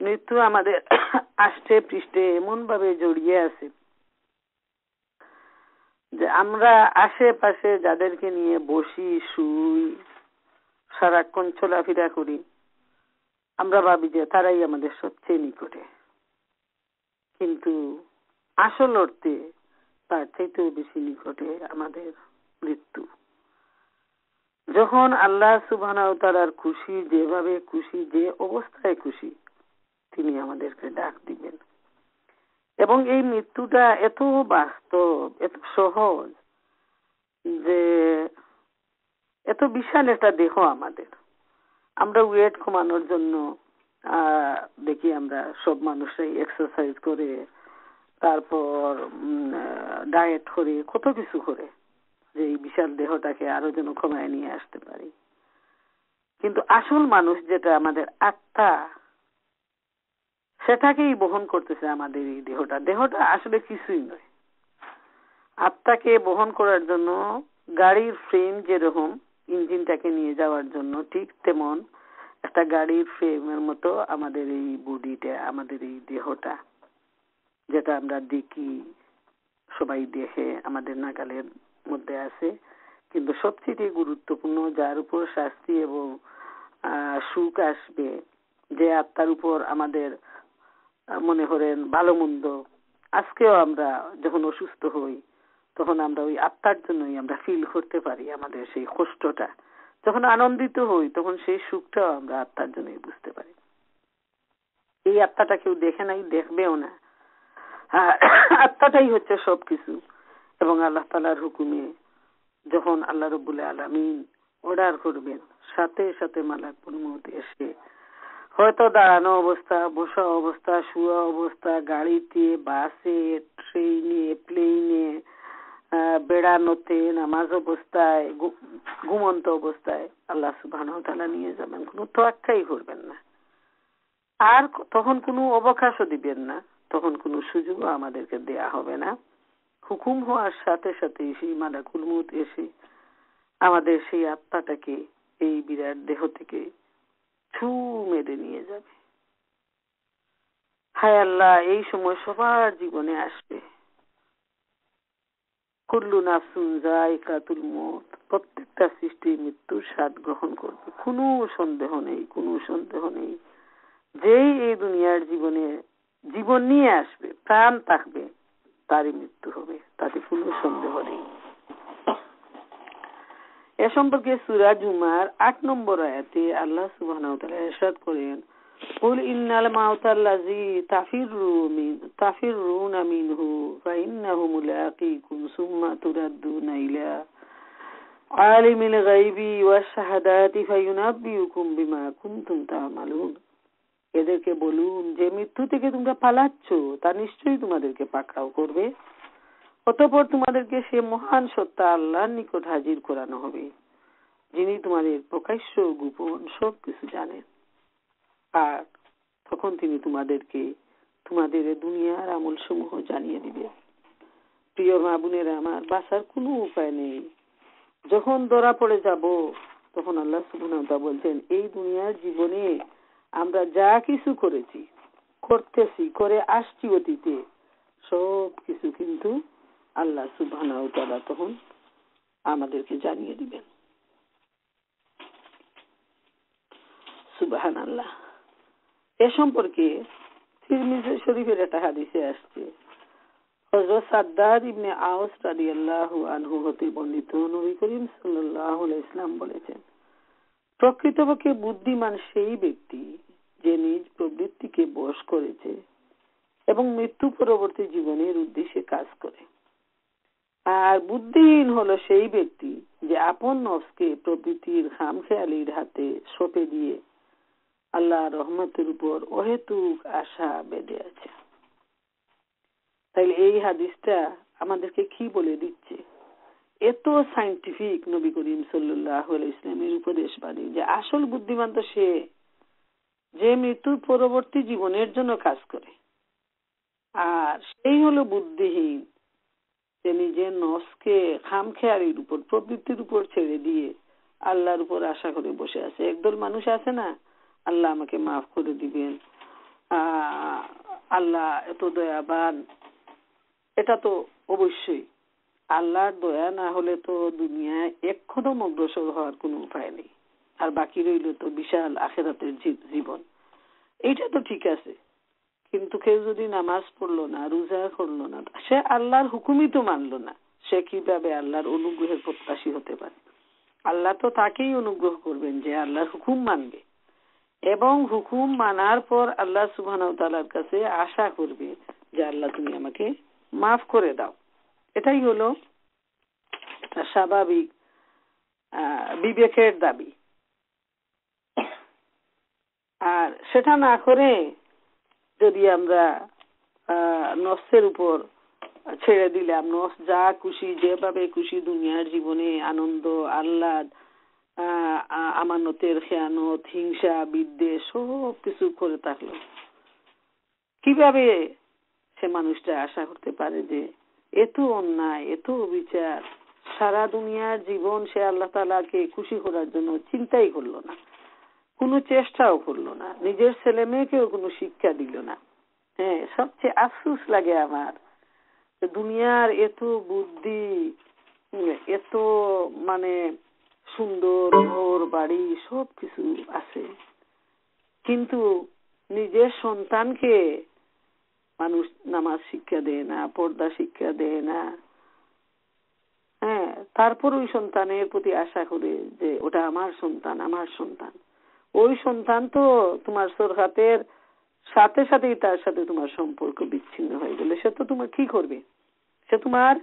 মৃত্যু আমাদের আষ্টে পৃষ্ঠে এমন ভাবে জড়িয়ে আছে যে আমরা আশেপাশে যাদেরকে নিয়ে বসি, শুই, সারাক্ষণ চলাফেরা করি, আমরা ভাবি যে তারাই আমাদের সবচেয়ে নিকটে, কিন্তু আসল অর্থে তার চাইতেও বেশি নিকটে আমাদের মৃত্যু। যখন আল্লাহ সুবহানাহু ওয়া তাআলার খুশি, যেভাবে খুশি, যে অবস্থায় খুশি, তিনি আমাদেরকে ডাক দিবেন। এবং এই মৃত্যুটা এত বাস্তব, এত সহজ যে এত বিশাল একটা দেহ আমাদের। আমরা ওয়েট কমানোর জন্য দেখি আমরা সব মানুষরাই এক্সারসাইজ করে, তারপর ডায়েট করে, কত কিছু করে যে এই বিশাল দেহটাকে আরো যেন কমায় নিয়ে আসতে পারি। কিন্তু আসল মানুষ যেটা আমাদের আত্মা, সেটাকেই বহন করতেছে আমাদের এই দেহটা। দেহটা আসলে কিছুই নয়। আত্মাকে বহন করার জন্য গাড়ির ফ্রেম যেরকম ইঞ্জিনটাকে নিয়ে যাওয়ার জন্য, ঠিক তেমন একটা গাড়ির ফ্রেমের মতো আমাদের এই বডিটা, আমাদের এই দেহটা, যেটা আমরা দেখি, সবাই দেখে, আমাদের নাগালের মধ্যে আছে। কিন্তু সবচেয়ে গুরুত্বপূর্ণ, যার উপর শাস্তি এবং সুখ আসবে, যে আত্মার উপর আমাদের মনে করেন ভালো মন্দ, আজকেও আমরা যখন অসুস্থ হই তখন আমরা ওই আত্মার জন্যই আমরা ফিল করতে পারি আমাদের সেই কষ্টটা। যখন আনন্দিত হই তখন সেই সুখটাও আমরা আত্মার জন্যই বুঝতে পারি। এই আত্মাটা কেউ দেখে নাই, দেখবেও না। আত্মাটাই হচ্ছে সবকিছু। এবং আল্লাহ তাআলার হুকুমে যখন আল্লাহ রাব্বুল আলামিন অর্ডার করবেন, সাথে সাথে মালাকুল মউত এসে হয়তো দাঁড়ানো অবস্থা, বসা অবস্থা, শুয়া অবস্থা, গাড়িতে, বাসে, ট্রেনে, প্লেনে, বেড়ানোতে, নামাজ অবস্থায়, ঘুমন্ত অবস্থায় আল্লাহ সুবহানাহু ওয়া তাআলা নিয়ে যাবেন। কোনো তোয়াক্কাই করবেন না। আর তখন কোনো অবকাশও দিবেন না, তখন কোনো সুযোগও আমাদেরকে দেয়া হবে না। হুকুম হওয়ার সাথে সাথে সেই মালাকুল মউত এসে আমাদের সেই আত্মাটাকে এই বিরাট দেহ থেকে ছু মেরে নিয়ে যাবে। হায় আল্লাহ, এই সময় সবার জীবনে আসবে। কুল্লু নাফসুন যায়কাতুল মউত, প্রত্যেকটা সৃষ্টি মৃত্যুর স্বাদ গ্রহণ করবে। কোনো সন্দেহ নেই, কোনো সন্দেহ নেই। যেই এই দুনিয়ার জীবন নিয়ে আসবে, প্রাণ থাকবে, তারই মৃত্যু হবে, তাতে কোনো সন্দেহ নেই। এ সম্পর্কে সূরা জুমার ৮ নম্বর আয়াতে আল্লাহ সুবহানাহু ওয়া তাআলা ইরশাদ করেন, কুল ইন্নাল মাউতাল্লাযী তাফিরুনা মিনহু ফাইন্নাহু মুলাকীকুম সুম্মা তুরাদ্দুনা ইলা আলিমিল গায়বি ওয়াশ শাহাদাতি ফায়ুনাব্বিউকুম বিমা কুনতুম তা'মালুন। এদেরকে বলুন যে মৃত্যু থেকে তোমরা পালাচ্ছ, তা নিশ্চয়ই তোমাদেরকে পাকড়াও করবে। অতঃপর তোমাদেরকে সে মহান সত্তা আল্লাহর নিকট হাজির করানো হবে, যিনি তোমাদের প্রকাশ্য গোপন সবকিছু জানেন। আর তখন তিনি তোমাদেরকে তোমাদের দুনিয়ার আমল সমূহ জানিয়ে দিবে। প্রিয় মা বোনেরা আমার, বাঁচার কোনো উপায় নেই। যখন ধরা পড়ে যাব, তখন আল্লাহ সুবহানাহু ওয়া তাআলা বলছেন, এই দুনিয়ার জীবনে আমরা যা কিছু করেছি, করতেছি, করে আসছি অতীতে, সব কিছু কিন্তু আল্লাহ সুবহানাহু ওয়া তাআলা তখন আমাদেরকে জানিয়ে দিবেন। সুবহানাল্লাহ। এ সম্পর্কে তিরমিজি শরীফের একটা হাদিসে আসছে, হযরত সাদ্দাদ ইবনে আওস রাদিয়াল্লাহু আনহু হতে বর্ণিত, নবী করিম সাল্লাল্লাহু আলাইহি ওয়াসাল্লাম বলেছেন, প্রকৃতপক্ষে বুদ্ধিমান সেই ব্যক্তি যে নিজ প্রবৃত্তিকে বশ করেছে এবং মৃত্যু পরবর্তী জীবনের উদ্দেশ্যে কাজ করে। আর বুদ্ধিহীন হলো সেই ব্যক্তি যে আপন নফসকে প্রবৃত্তির খামখেয়ালির হাতে সঁপে দিয়ে আল্লাহ রহমতের উপর অহেতুক আশা বেঁধে আছে। তাইলে এই হাদিসটা আমাদেরকে কি বলে দিচ্ছে? এত সাইন্টিফিক নবী করিম সাল্লাল্লাহু আলাইহি ওয়াসাল্লামের উপদেশ বাণী যে আসল বুদ্ধিমান তো সে যে মৃত্যুর পরবর্তী জীবনের জন্য কাজ করে। আর সেই হলো বুদ্ধিহীন যে নিজের নফসকে খামখেয়ালির উপর, প্রবৃত্তির উপর ছেড়ে দিয়ে আল্লাহর উপর আশা করে বসে আছে। একদল মানুষ আছে না, আল্লাহ আমাকে মাফ করে দিবেন, আল্লাহ এত দয়াবান। এটা তো অবশ্যই, আল্লাহর দয়া না হলে তো দুনিয়ায় এক কদম অগ্রসর হওয়ার কোনো উপায় নেই। আর বাকি রইল তো বিশাল আখিরাতের জীবন। এইটা তো ঠিক আছে, কিন্তু কেউ যদি নামাজ পড়লো না, রোজা করলো না, সে আল্লাহর হুকুমই তো মানলো না, সে কিভাবে আল্লাহর অনুগ্রহের প্রত্যাশী হতে পারে? আল্লাহ তো তাকেই অনুগ্রহ করবেন যে আল্লাহর হুকুম মানবে এবং হুকুম মানার পর আল্লাহ সুবহানাহু ওয়া তাআলার কাছে আশা করবে যে আল্লাহ তুমি আমাকে মাফ করে দাও। এটাই হলো স্বাভাবিক বিবেকের দাবি। আর সেটা না করে যদি আমরা নফসের উপর ছেড়ে দিলাম, নফস যা খুশি যেভাবে খুশি দুনিয়ার জীবনে আনন্দ আহ্লাদ আমানতের খেয়ানত হিংসা বিদ্বেষ সব কিছু করে থাকলো, কিভাবে সে মানুষটা আশা করতে পারে যে এত অন্যায় এত বিচার, সারা দুনিয়ার জীবন সে আল্লাহ তাআলাকে খুশি করার জন্য চিন্তাই করলো না, কোনো চেষ্টাও করলো না, নিজের ছেলে মেয়েকেও কোনো শিক্ষা দিল না। হ্যাঁ, সবচেয়ে আফসোস লাগে আমার, দুনিয়ার এত বুদ্ধি, এত সুন্দর ঘর বাড়ি সব কিছু আছে, কিন্তু নিজের সন্তানকে মানুষ নামাজ শিক্ষা দেয় না, পর্দা শিক্ষা দেয় না। হ্যাঁ, তারপর ওই সন্তানের প্রতি আশা করে যে ওটা আমার সন্তান আমার সন্তান। ওই সন্তান তো তোমার সরকাতের সাথে সাথেই তার সাথে তোমার সম্পর্ক বিচ্ছিন্ন হয়ে গেলে সে তো তোমার কি করবে? সে তোমার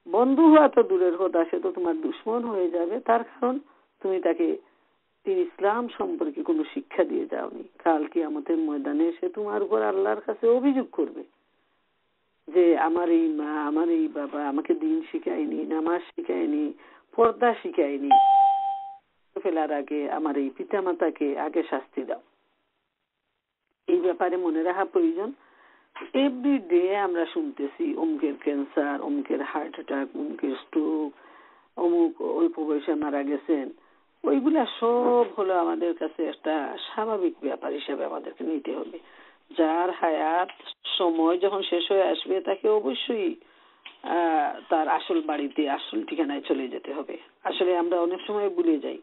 বন্ধু হওয়া তো দূরের কথা, সে তো তোমার দুশ্মন হয়ে যাবে। তার কারণ তুমি তাকে ইসলাম সম্পর্কে কোনো শিক্ষা দিয়ে যাওনি। কাল কিয়ামতের ময়দানে সে তোমার উপর আল্লাহর কাছে অভিযোগ করবে যে আমার এই মা আমার এই বাবা আমাকে দিন শিখায়নি, নামাজ শিখায়নি, পর্দা শিখায়নি, ফেলার আগে আমার এই পিতামাতাকে আগে শাস্তি দাও। এই ব্যাপারে মনে রাখা প্রয়োজন। এভরিডে আমরা শুনতেছি অমুকের ক্যান্সার, অমুকের হার্ট অ্যাটাক, অমুকের স্ট্রোক, অমুক অল্প বয়সে মারা গেছেন। ওইগুলা সব হলো আমাদের কাছে একটা স্বাভাবিক ব্যাপার হিসেবে আমাদেরকে নিতে হবে। যার হায়াত সময় যখন শেষ হয়ে আসবে তাকে অবশ্যই তার আসল বাড়িতে আসল ঠিকানায় চলে যেতে হবে। আসলে আমরা অনেক সময় ভুলে যাই,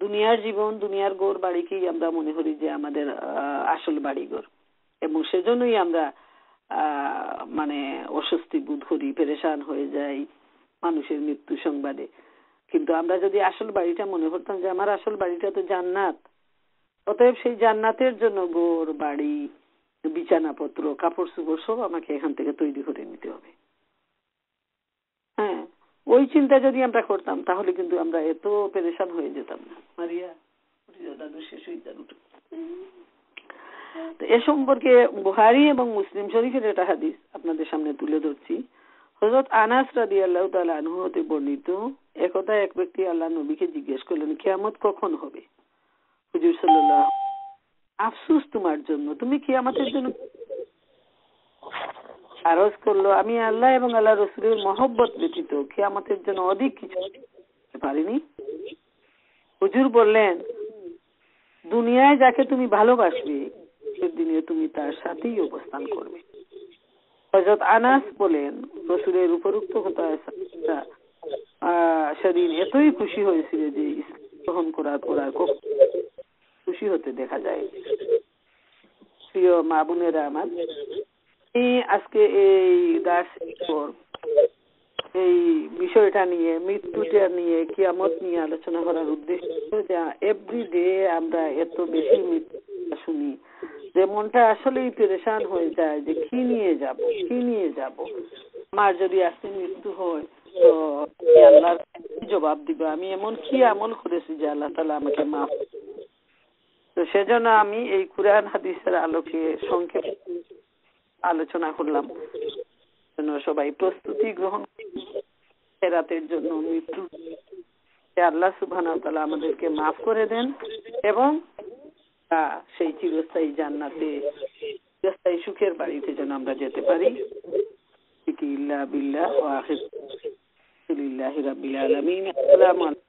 দুনিয়ার জীবন দুনিয়ার ঘর বাড়িকেই আমরা মনে করি যে আমাদের আসল বাড়িঘর, এবং সেজন্যই আমরা অস্বস্তি বোধ করি, পেরেশান হয়ে যাই মানুষের মৃত্যু সংবাদে। কিন্তু আমরা যদি আসল বাড়িটা মনে করতাম যে আমার আসল বাড়িটা তো জান্নাত, অতএব সেই জান্নাতের জন্য ঘর বাড়ি বিছানাপত্র কাপড় চোপড় সব আমাকে এখান থেকে তৈরি করে নিতে হবে। হ্যাঁ, ওই চিন্তা যদি আমরা করতাম তাহলে কিন্তু আমরা এত পেরেশান হয়ে যেতাম না। মারিয়া দাদু শেষ হয়ে যান। এ সম্পর্কে বুখারী এবং মুসলিম শরীফের একটা হাদিস আপনাদের সামনে তুলে ধরছি। হযরত আনাস রাদিয়াল্লাহু তাআলা আনহু হতে বর্ণিত, একদা এক ব্যক্তি আল্লাহর নবীকে জিজ্ঞেস করলেন, কিয়ামত কখন হবে? হুজুর সাল্লাল্লাহু, আফসোস তোমার জন্য, তুমি কিয়ামতের জন্য আরজ করলো, আমি আল্লাহ এবং আল্লাহ রাসূলের মহব্বত ব্যতীত কিয়ামতের জন্য অধিক কিছু করতে পারিনি। হুজুর বললেন, দুনিয়ায় যাকে তুমি ভালোবাসবে দিনে তুমি তার সাথেই অবস্থান করবে। হযরত আনাস বলেন, রাসূলের উপরোক্ত কথা সেদিন এতই খুশি হয়েছিল যে ইসলাম গ্রহণ করার পর খুশি হতে দেখা যায়। প্রিয় মা বোনেরা আমার, আজকে এই এই বিষয়টা নিয়ে, মৃত্যুটা নিয়ে, কিয়ামত নিয়ে আলোচনা করার উদ্দেশ্য যে এভরিডে আমরা এত বেশি মৃত্যু শুনি যে মনটা আসলেই পেরেশান হয়ে যায় যে কি নিয়ে যাব। আমার যদি আজকে মৃত্যু হয় তো আল্লাহর জবাব দিব, আমি এমন কি আমল করেছি যে আল্লাহ তাআলা আমাকে মাফ। তো সেজন্য আমি এই কুরআন হাদিসের আলোকে সংক্ষেপে আলোচনা করলাম। সবাই প্রস্তুতি গ্রহণ ফেরাতের জন্য, মৃত্যু আল্লাহ সুবহানাহু ওয়া তাআলা আমাদেরকে মাফ করে দেন এবং সেই চিরস্থায়ী জান্নাতে চিরস্থায়ী সুখের বাড়িতে যেন আমরা যেতে পারি। ইল্লা বিল্লাহ ওয়া আখিরু লিল্লাহি রাব্বিল আলামিন। আসসালামু আলাইকুম।